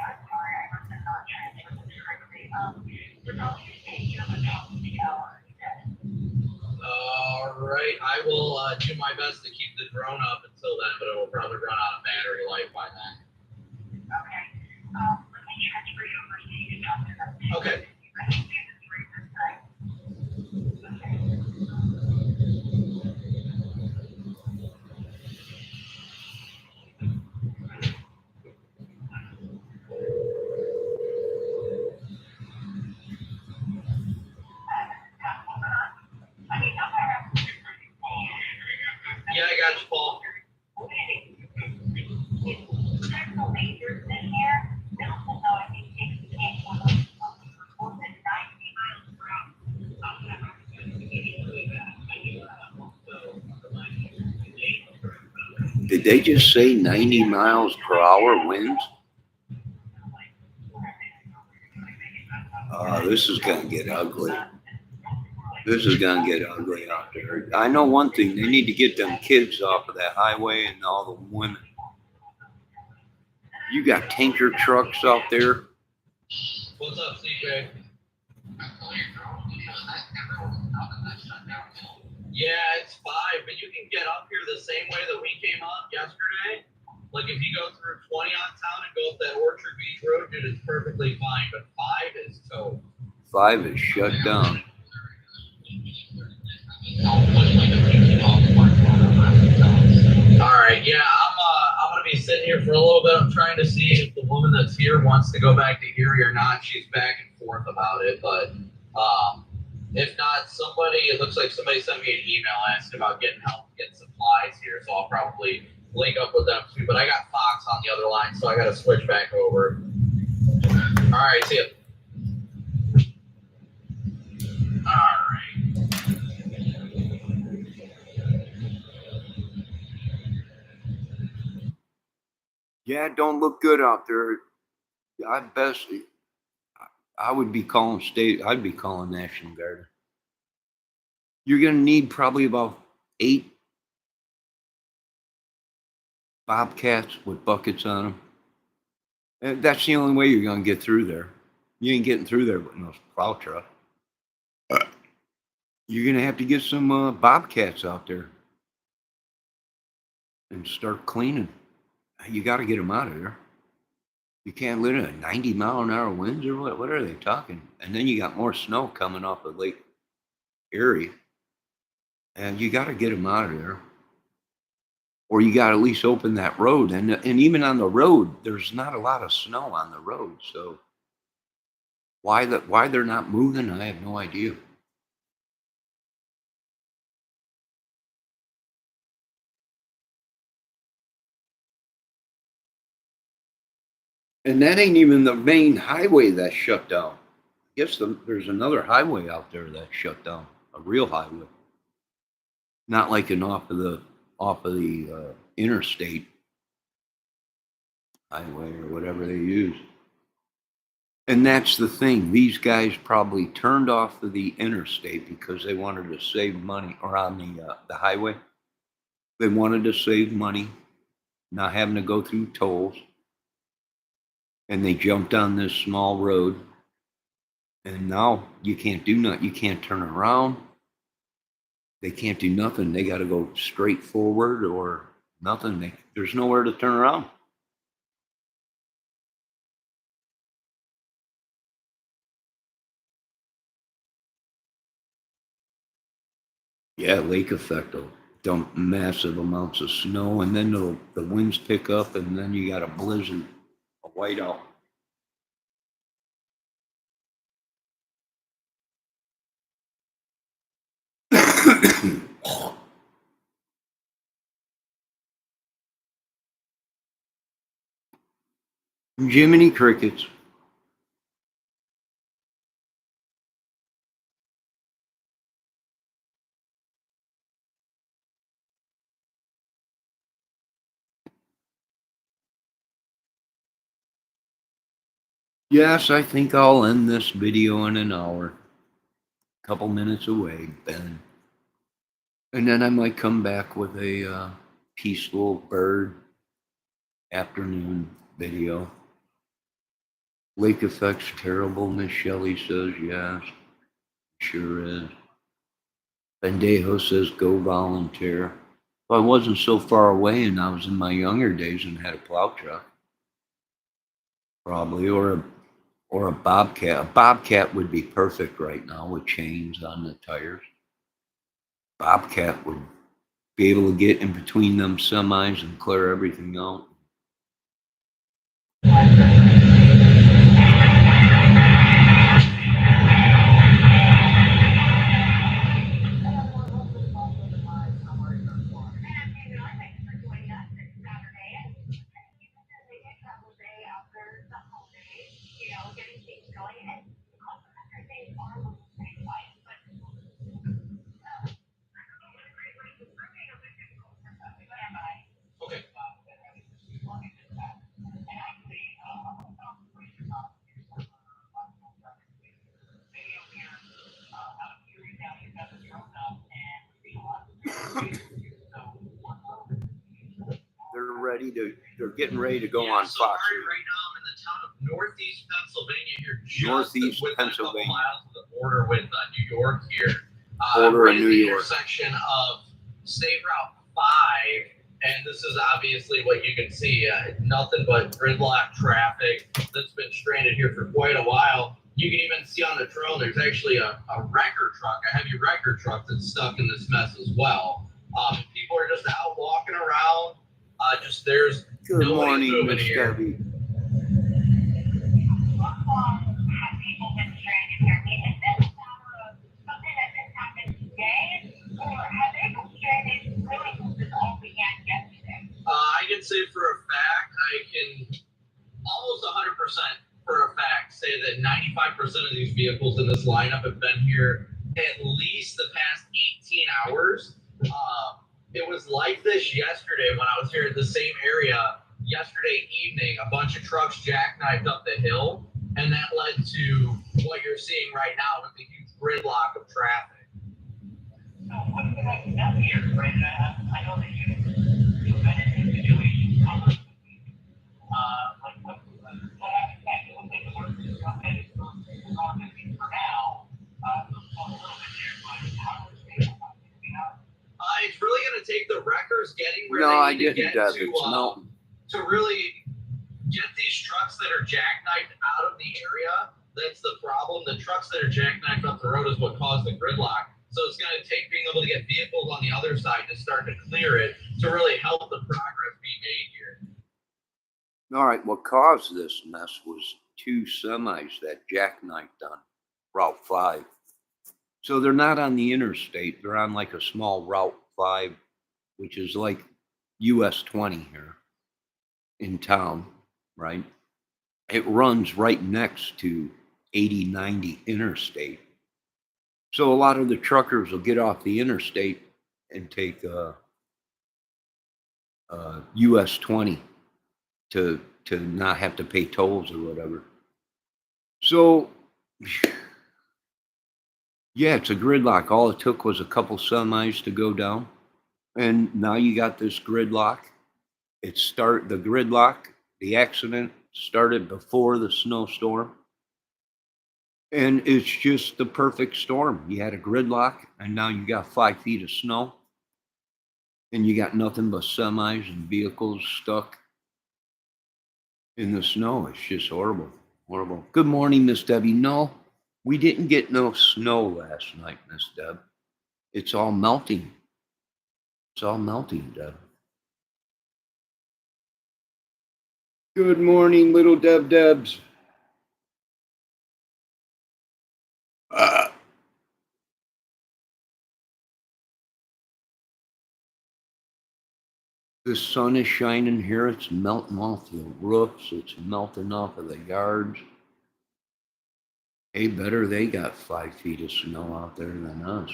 I'm sorry, I must have not transferred this correctly. You're probably taking you about 2 hours. All right, I will do my best to keep the drone up until then, but it will probably run out of battery life by then. Okay. Let me transfer you over so you can talk to them. Okay. I can do this right this time. Yeah, I got you, Paul. There's no lasers in here. They also know I think it can't go up more than 90 miles per hour. Did they just say 90 miles per hour winds? This is gonna get ugly. This is gonna get ugly out there. I know one thing, they need to get them kids off of that highway and all the women. You got tanker trucks out there. What's up, CJ? Yeah, it's 5, but you can get up here the same way that we came up yesterday. Like if you go through 20 on town and go up that Orchard Beach Road, dude, it's perfectly fine. But 5 is towed. 5 is shut down. All right, yeah, I'm gonna be sitting here for a little bit. I'm trying to see if the woman that's here wants to go back to Erie or not. She's back and forth about it, but if not, it looks like somebody sent me an email asking about getting help getting supplies here, so I'll probably link up with them too. But I got Fox on the other line, so I got to switch back over. All right, see ya. All right. Yeah, it don't look good out there. I would be calling state. I'd be calling National Guard. You're gonna need probably about 8 bobcats with buckets on them. And that's the only way you're gonna get through there. You ain't getting through there with no plow truck. You're gonna have to get some bobcats out there and start cleaning. You got to get them out of there. You can't live in a 90-mile-an-hour winds or what? What are they talking? And then you got more snow coming off of Lake Erie, and you got to get them out of there, or you got to at least open that road. And even on the road, there's not a lot of snow on the road, so why they're not moving, I have no idea. And that ain't even the main highway that's shut down. I guess there's another highway out there that's shut down, a real highway, not like an off of the interstate highway or whatever they use. And that's the thing. These guys probably turned off of the interstate because they wanted to save money, or on the highway. They wanted to save money, not having to go through tolls. And they jumped on this small road. And now you can't do nothing. You can't turn around. They can't do nothing. They got to go straight forward or nothing. There's nowhere to turn around. Yeah, lake effect will dump massive amounts of snow, and then the winds pick up, and then you got a blizzard, a whiteout. Jiminy crickets. Yes, I think I'll end this video in an hour. Couple minutes away, Ben. And then I might come back with a peaceful bird afternoon video. Lake effect's terrible, Miss Shelley says. Yes, sure is. Bendejo says go volunteer. If I wasn't so far away and I was in my younger days and had a plow truck, probably, or a bobcat. A bobcat would be perfect right now with chains on the tires. Bobcat would be able to get in between them semis and clear everything out. Okay. They're getting ready to go on So Fox. right now I'm in the town of Northeast Pennsylvania here, just Northeast within Pennsylvania. a couple miles of the border with New York here. Border we're of in New the York. intersection of State Route 5, and this is obviously what you can see, nothing but gridlock traffic that's been stranded here for quite a while. You can even see on the trail there's actually a wrecker truck, a heavy wrecker truck that's stuck in this mess as well. People are just out walking around. There's Good nobody morning, moving Miss here. Debbie. Have people been stranded here? I mean, is this something that just happened today, or have they been stranded really since this all began yesterday? I can say for a fact, I can almost 100% for a fact say that 95% of these vehicles in this lineup have been here at least the past 18 hours. It was like this yesterday when I was here at the same area yesterday evening, a bunch of trucks jackknifed up the hill, and that led to what you're seeing right now with the huge gridlock of traffic. So what's the next step here, right? I know that you've been in this situation covered. Like what happens next? We'll take the work to jump in. We're going to be for now. So a little bit there, but how do we feel about it? You know? It's really going to take the wreckers getting where No, I they need to didn't, get Deb. to, It's melting. to really get these trucks that are jackknifed out of the area. That's the problem. The trucks that are jackknifed up the road is what caused the gridlock. So it's going to take being able to get vehicles on the other side to start to clear it to really help the progress be made here. All right, what caused this mess was two semis that jackknifed on Route 5. So they're not on the interstate. They're on like a small Route 5, which is like US 20 here in town, right? It runs right next to 80-90 interstate. So a lot of the truckers will get off the interstate and take US 20 to not have to pay tolls or whatever. So yeah, it's a gridlock. All it took was a couple semis to go down, and now you got this gridlock. The gridlock, the accident started before the snowstorm, and it's just the perfect storm. You had a gridlock, and now you got 5 feet of snow, and you got nothing but semis and vehicles stuck in the snow. It's just horrible, horrible. Good morning, Miss Debbie. No, we didn't get no snow last night, Miss Deb. It's all melting. It's all melting, Deb. Good morning, little Debs. The sun is shining here. It's melting off the roofs. It's melting off of the yards. Hey, better they got 5 feet of snow out there than us.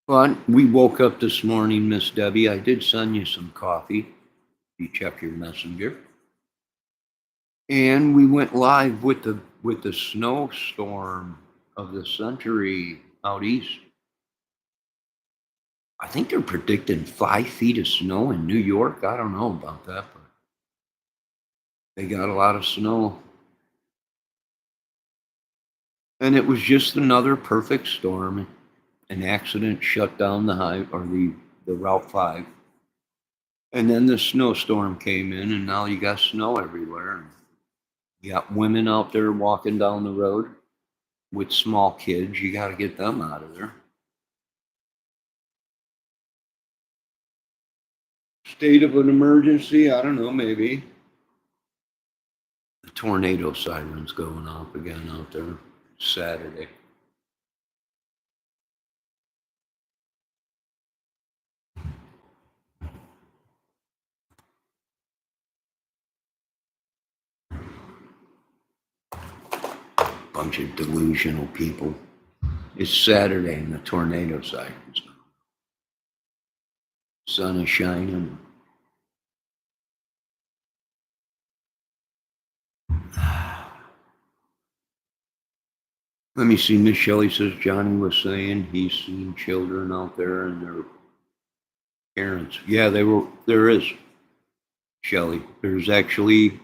But we woke up this morning, Miss Debbie. I did send you some coffee. You check your messenger. And we went live with the snowstorm of the century out east. I think they're predicting 5 feet of snow in New York. I don't know about that, but they got a lot of snow. And it was just another perfect storm. An accident shut down the Route 5. And then the snowstorm came in, and now you got snow everywhere. You got women out there walking down the road with small kids. You got to get them out of there. State of an emergency? I don't know, maybe. The tornado siren's going off again out there Saturday. Bunch of delusional people. It's Saturday and the tornado sirens. Sun is shining. Let me see. Miss Shelley says Johnny was saying he's seen children out there and their parents. Yeah, there is, Shelley. There's actually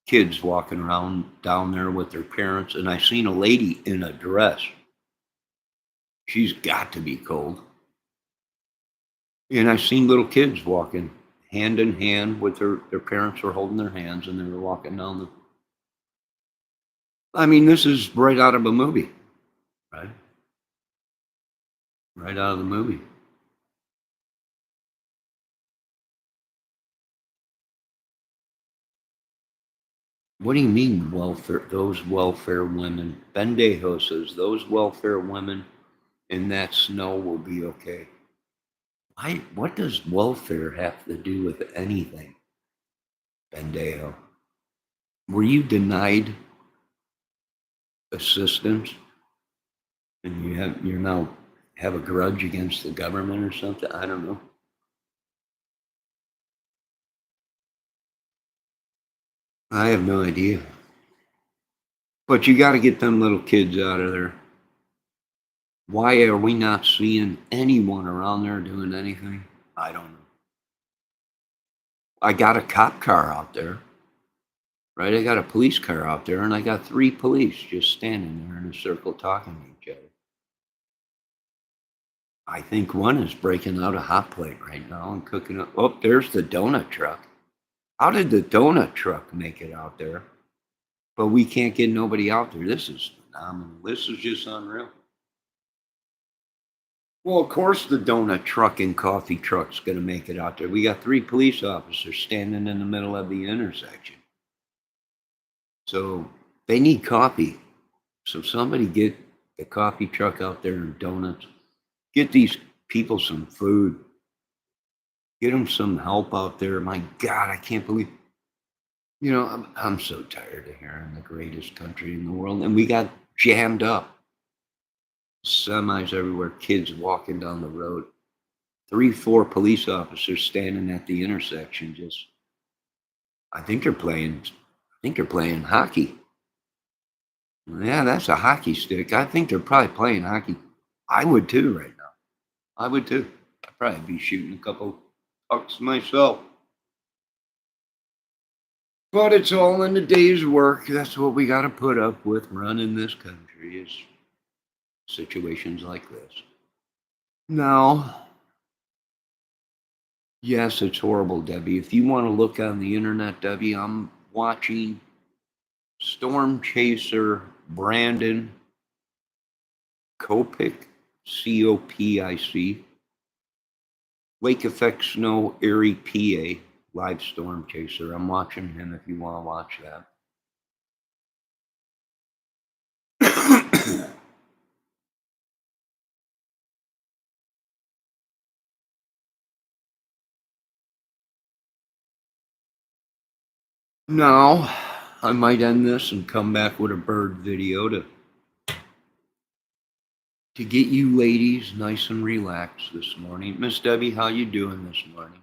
kids walking around down there with their parents, and I seen a lady in a dress. She's got to be cold. And I seen little kids walking hand in hand with their parents were holding their hands, and they were walking down the. I mean, this is right out of a movie, right? Right out of the movie. What do you mean welfare? Those welfare women. Bendejo says those welfare women in that snow will be okay. What does welfare have to do with anything? Bendejo. Were you denied assistance and you now have a grudge against the government or something? I don't know. I have no idea. But you got to get them little kids out of there. Why are we not seeing anyone around there doing anything? I don't know. I got a cop car out there, right? I got a police car out there, and I got 3 police just standing there in a circle talking to each other. I think one is breaking out a hot plate right now and cooking up. Oh, there's the donut truck. How did the donut truck make it out there? But we can't get nobody out there. This is phenomenal. This is just unreal. Well, of course, the donut truck and coffee truck's going to make it out there. We got 3 police officers standing in the middle of the intersection. So they need coffee. So somebody get the coffee truck out there and donuts. Get these people some food. Get them some help out there. My God, I can't believe. I'm so tired of hearing the greatest country in the world. And we got jammed up. Semis everywhere, kids walking down the road. 3, 4 police officers standing at the intersection. I think they're playing hockey. Yeah, that's a hockey stick. I think they're probably playing hockey. I would too right now. I would too. I'd probably be shooting a couple pucks myself. But it's all in the day's work. That's what we got to put up with running this country is situations like this. Now, yes, it's horrible, Debbie. If you want to look on the internet, Debbie, I'm watching Storm Chaser Brandon Copic, Copic, Lake Effect Snow, Erie, PA, live storm chaser. I'm watching him if you want to watch that. Now, I might end this and come back with a bird video to get you ladies nice and relaxed this morning. Miss Debbie, how you doing this morning?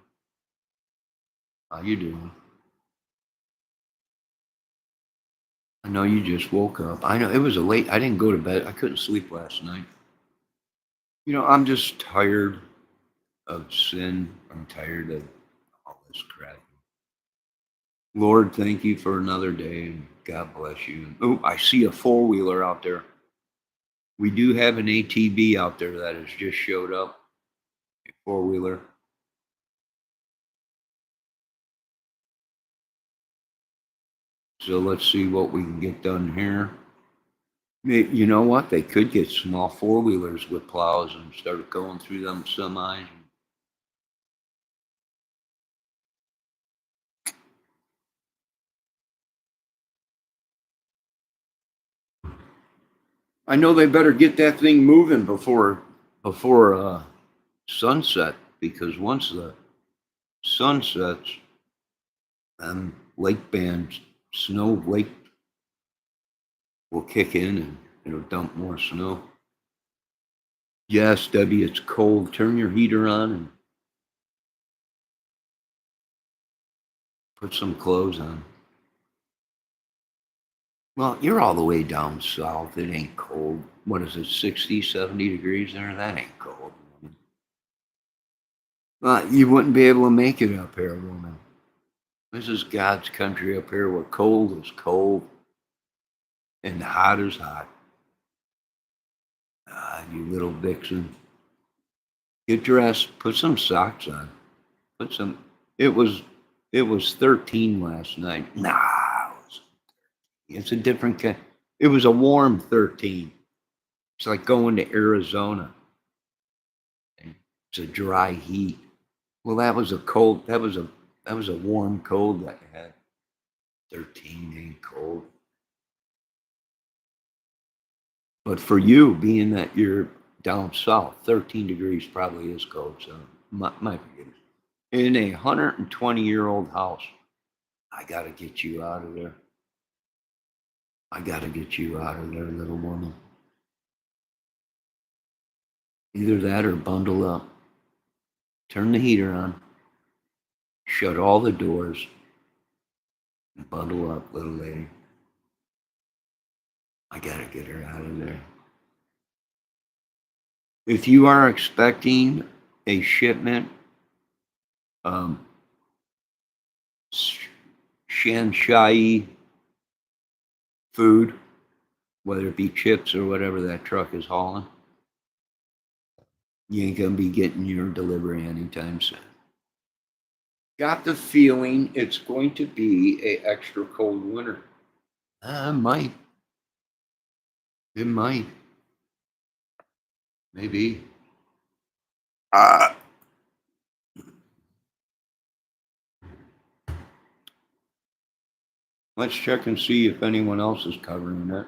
How you doing? I know you just woke up. I know it was I didn't go to bed. I couldn't sleep last night. I'm just tired of sin. I'm tired of all this crap. Lord, thank you for another day, and God bless you. Oh, I see a 4-wheeler out there. We do have an ATV out there that has just showed up, a 4-wheeler. So let's see what we can get done here. You know what? They could get small 4-wheelers with plows and start going through them semis. I know they better get that thing moving before sunset, because once the sun sets, lake band snow lake will kick in and it'll dump more snow. Yes, Debbie, it's cold. Turn your heater on and put some clothes on. Well, you're all the way down south. It ain't cold. What is it, 60, 70 degrees there? That ain't cold. You wouldn't be able to make it up here, woman. This is God's country up here where cold is cold and hot is hot. You little vixen. Get dressed. Put some socks on. It was 13 last night. Nah, it's a different kind. It was a warm 13. It's like going to Arizona. It's a dry heat. Well, that was a cold. That was a warm cold that you had. 13 ain't cold. But for you, being that you're down south, 13 degrees probably is cold. So my goodness. In a 120-year-old house, I got to get you out of there. I got to get you out of there, little woman. Either that or bundle up. Turn the heater on. Shut all the doors. Bundle up, little lady. I gotta get her out of there. If you are expecting a shipment, um, Shanghai food, whether it be chips or whatever that truck is hauling, you ain't gonna be getting your delivery anytime soon. Got the feeling it's going to be a extra cold winter. Might. It might. Maybe. Let's check and see if anyone else is covering it.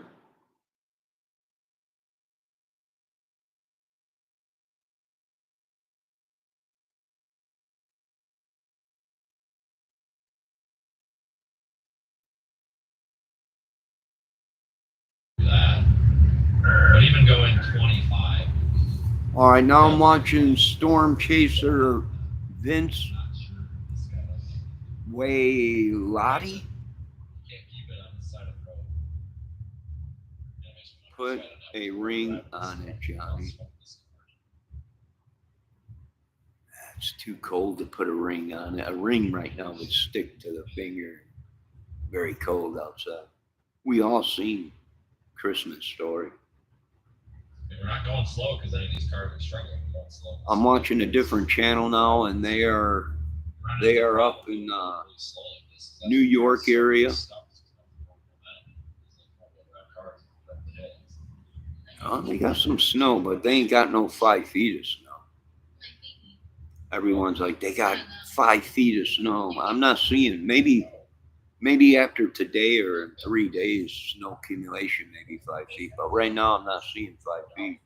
That. But even going 25. All right, now I'm watching Storm Chaser Vince Not sure if this guy Waylati can't keep it on the side of the road. put a ring on it, Johnny. It's too cold to put a ring on it. A ring right now would stick to the finger. Very cold outside. We all seen Christmas Story. We're not going slow because any of these cars are struggling. We're going slow. I'm watching a different channel now, and they are up in New York area. Oh, they got some snow, but they ain't got no 5 feet of snow. Everyone's like, they got 5 feet of snow. I'm not seeing. Maybe after today or in 3 days, snow accumulation, maybe 5 feet. But right now, I'm not seeing 5 feet.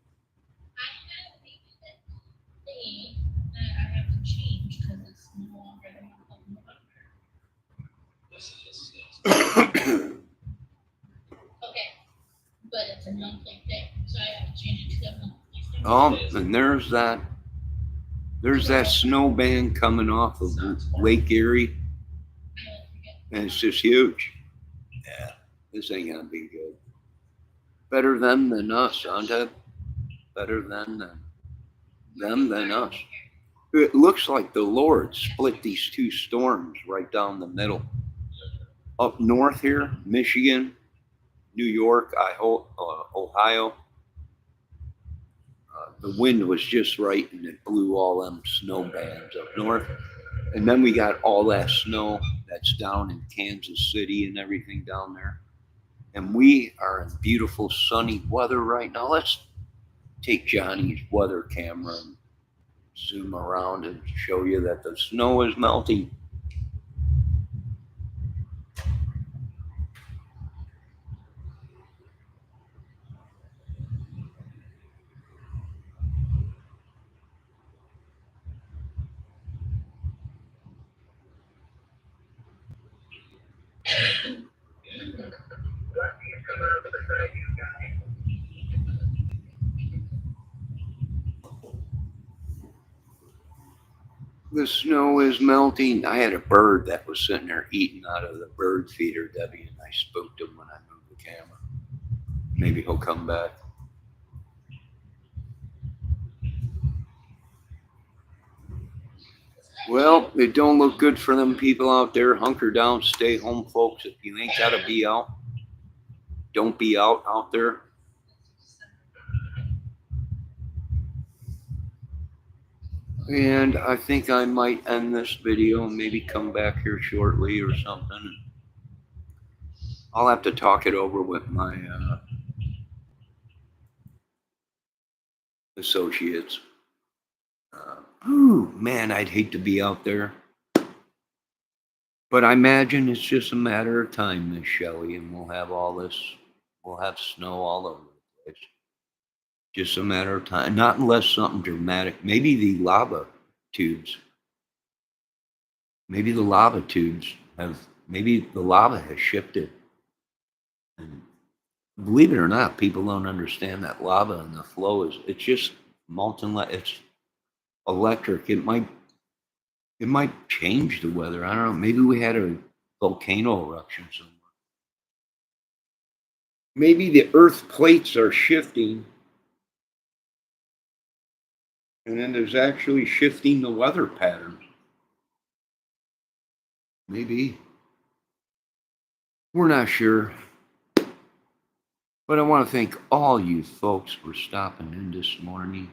I have to change because it's no longer the month of November. Okay, but it's a monthly thing, so I have to change it to the monthly thing. And there's that snow band coming off of Lake Erie, and it's just huge. Yeah, this ain't gonna be good. Better them than us, aren't it? Better them than us. It looks like the Lord split these two storms right down the middle. Up north here, Michigan, New York, Ohio. The wind was just right, and it blew all them snow bands up north. And then we got all that snow that's down in Kansas City and everything down there. And we are in beautiful sunny weather right now. Let's take Johnny's weather camera and zoom around and show you that the snow is melting. The snow is melting. I had a bird that was sitting there eating out of the bird feeder, Debbie, and I spooked him when I moved the camera. Maybe he'll come back. Well, it don't look good for them people out there. Hunker down, stay home, folks. If you ain't got to be out, don't be out there. And I think I might end this video and maybe come back here shortly or something. I'll have to talk it over with my associates. Man, I'd hate to be out there. But I imagine it's just a matter of time, Miss Shelley, and we'll have snow all over the place. Just a matter of time. Not unless something dramatic. Maybe the lava tubes. Maybe the lava has shifted. And believe it or not, people don't understand that lava and the flow it's just molten, it's electric. It might change the weather. I don't know. Maybe we had volcano eruption somewhere. Maybe the Earth plates are shifting, and then there's actually shifting the weather patterns. Maybe. We're not sure. But I want to thank all you folks for stopping in this morning.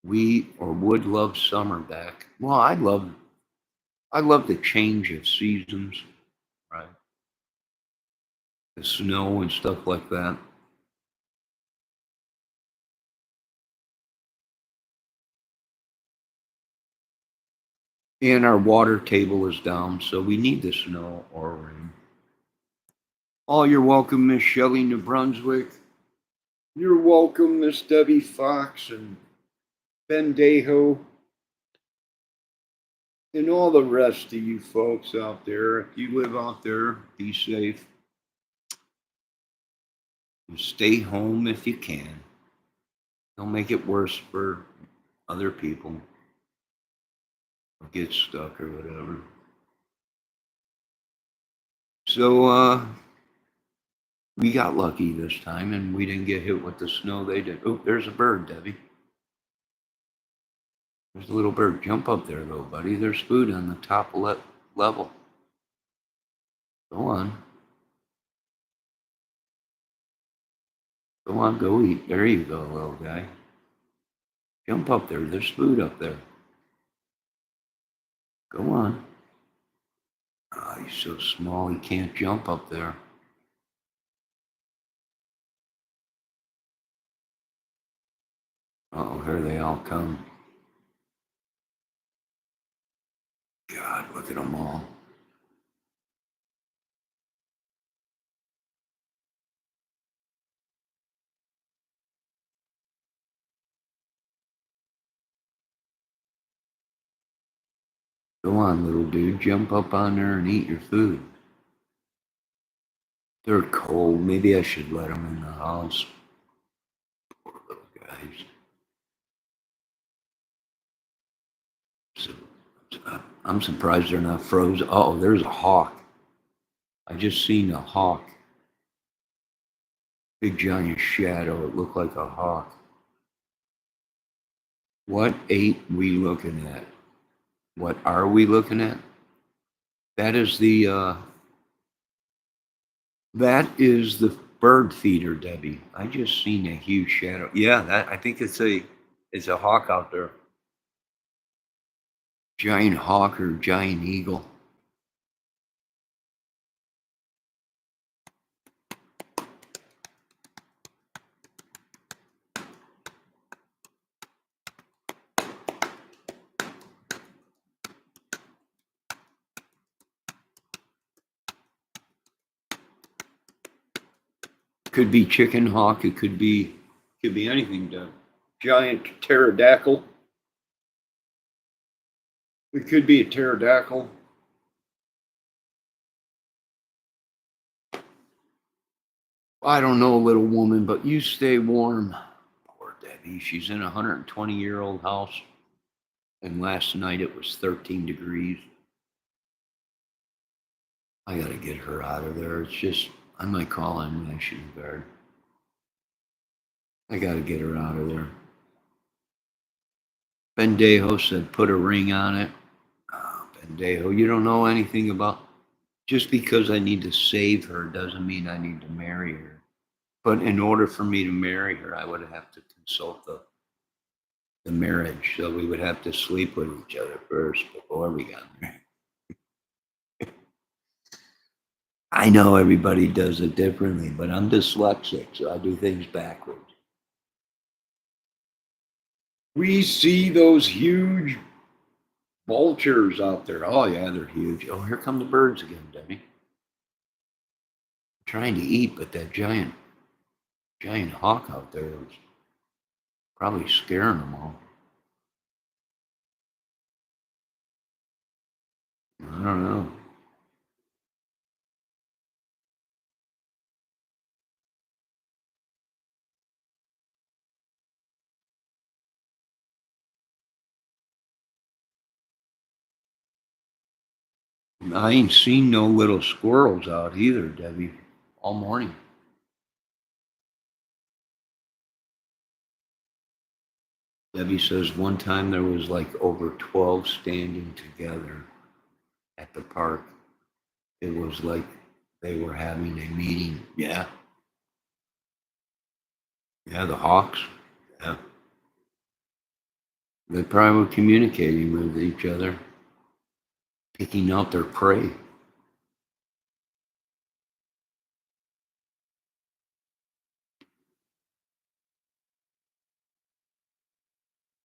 We would love summer back. Well, I love the change of seasons, right? The snow and stuff like that. And our water table is down, so we need the snow or rain. Oh, you're welcome, Miss Shelley, New Brunswick. You're welcome, Miss Debbie Fox and Ben Deho. And all the rest of you folks out there. If you live out there, be safe. And stay home if you can. Don't make it worse for other people. Or get stuck or whatever. So, we got lucky this time and we didn't get hit with the snow they did. Oh, there's a bird, Debbie. There's a little bird. Jump up there, though, buddy. There's food on the top level. Go on. Go on, go eat. There you go, little guy. Jump up there. There's food up there. Go on. Oh, he's so small he can't jump up there. Uh-oh, here they all come. God, look at them all. Go on, little dude. Jump up on there and eat your food. They're cold. Maybe I should let them in the house. Poor little guys. So, I'm surprised they're not frozen. Oh, there's a hawk. I just seen a hawk. Big giant shadow. It looked like a hawk. What ate we looking at? What are we looking at? That is the bird feeder, Debbie. I just seen a huge shadow. Yeah, that I think it's a hawk out there. Giant hawk or giant eagle. Could be chicken hawk. It could be anything. Giant pterodactyl. It could be a pterodactyl. I don't know, little woman, but you stay warm. Poor Debbie. She's in a 120-year-old house. And last night it was 13 degrees. I got to get her out of there. It's just, I might call in National Guard. I got to get her out of there. Ben Deho said, put a ring on it. Oh, Ben Deho, you don't know anything about, just because I need to save her doesn't mean I need to marry her. But in order for me to marry her, I would have to consult the marriage. So we would have to sleep with each other first before we got married. I know everybody does it differently, but I'm dyslexic, so I do things backwards. We see those huge vultures out there. Oh, yeah, they're huge. Oh, here come the birds again, Debbie. Trying to eat, but that giant hawk out there was probably scaring them all. I don't know. I ain't seen no little squirrels out either, Debbie, all morning. Debbie says one time there was like over 12 standing together at the park. It was like they were having a meeting. Yeah. Yeah, the hawks. Yeah. They probably were communicating with each other, picking out their prey.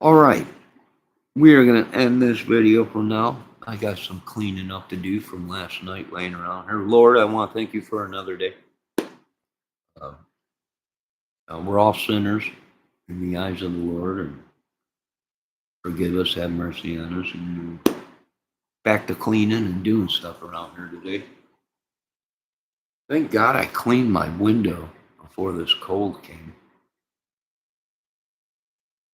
All right. We are going to end this video for now. I got some cleaning up to do from last night laying around here. Lord, I want to thank you for another day. Uh, we're all sinners in the eyes of the Lord, and forgive us, have mercy on us, and back to cleaning and doing stuff around here today. Thank God I cleaned my window before this cold came.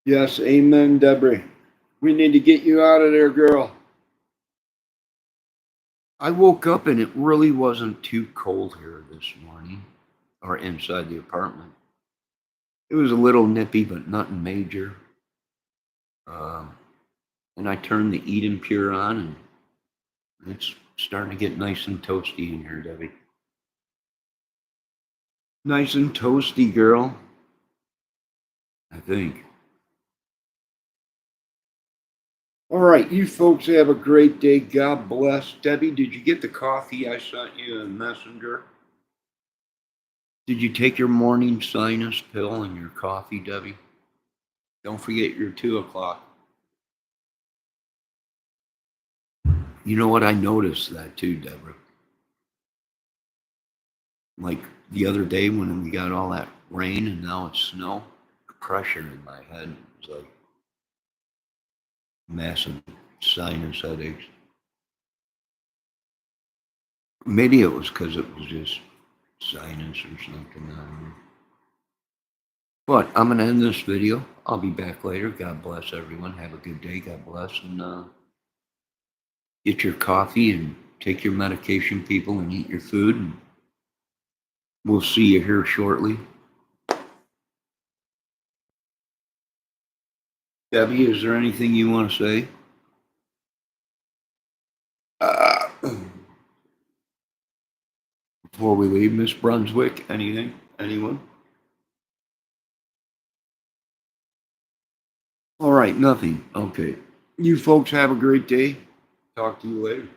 Yes, amen, Deborah. We need to get you out of there, girl. I woke up and it really wasn't too cold here this morning, or inside the apartment. It was a little nippy, but nothing major. And I turned the Eden Pure on, and it's starting to get nice and toasty in here, Debbie. Nice and toasty, girl. I think. All right, you folks have a great day. God bless. Debbie, did you get the coffee I sent you in Messenger? Did you take your morning sinus pill and your coffee, Debbie? Don't forget your 2 o'clock. You know what? I noticed that too, Deborah. Like the other day when we got all that rain and now it's snow, the pressure in my head was like massive sinus headaches. Maybe it was because it was just sinus or something. I don't know. But I'm going to end this video. I'll be back later. God bless everyone. Have a good day. God bless. And get your coffee and take your medication, people, and eat your food. And we'll see you here shortly. Debbie, is there anything you want to say? Before we leave, Miss Brunswick, anything? Anyone? All right, nothing. Okay. You folks have a great day. Talk to you later.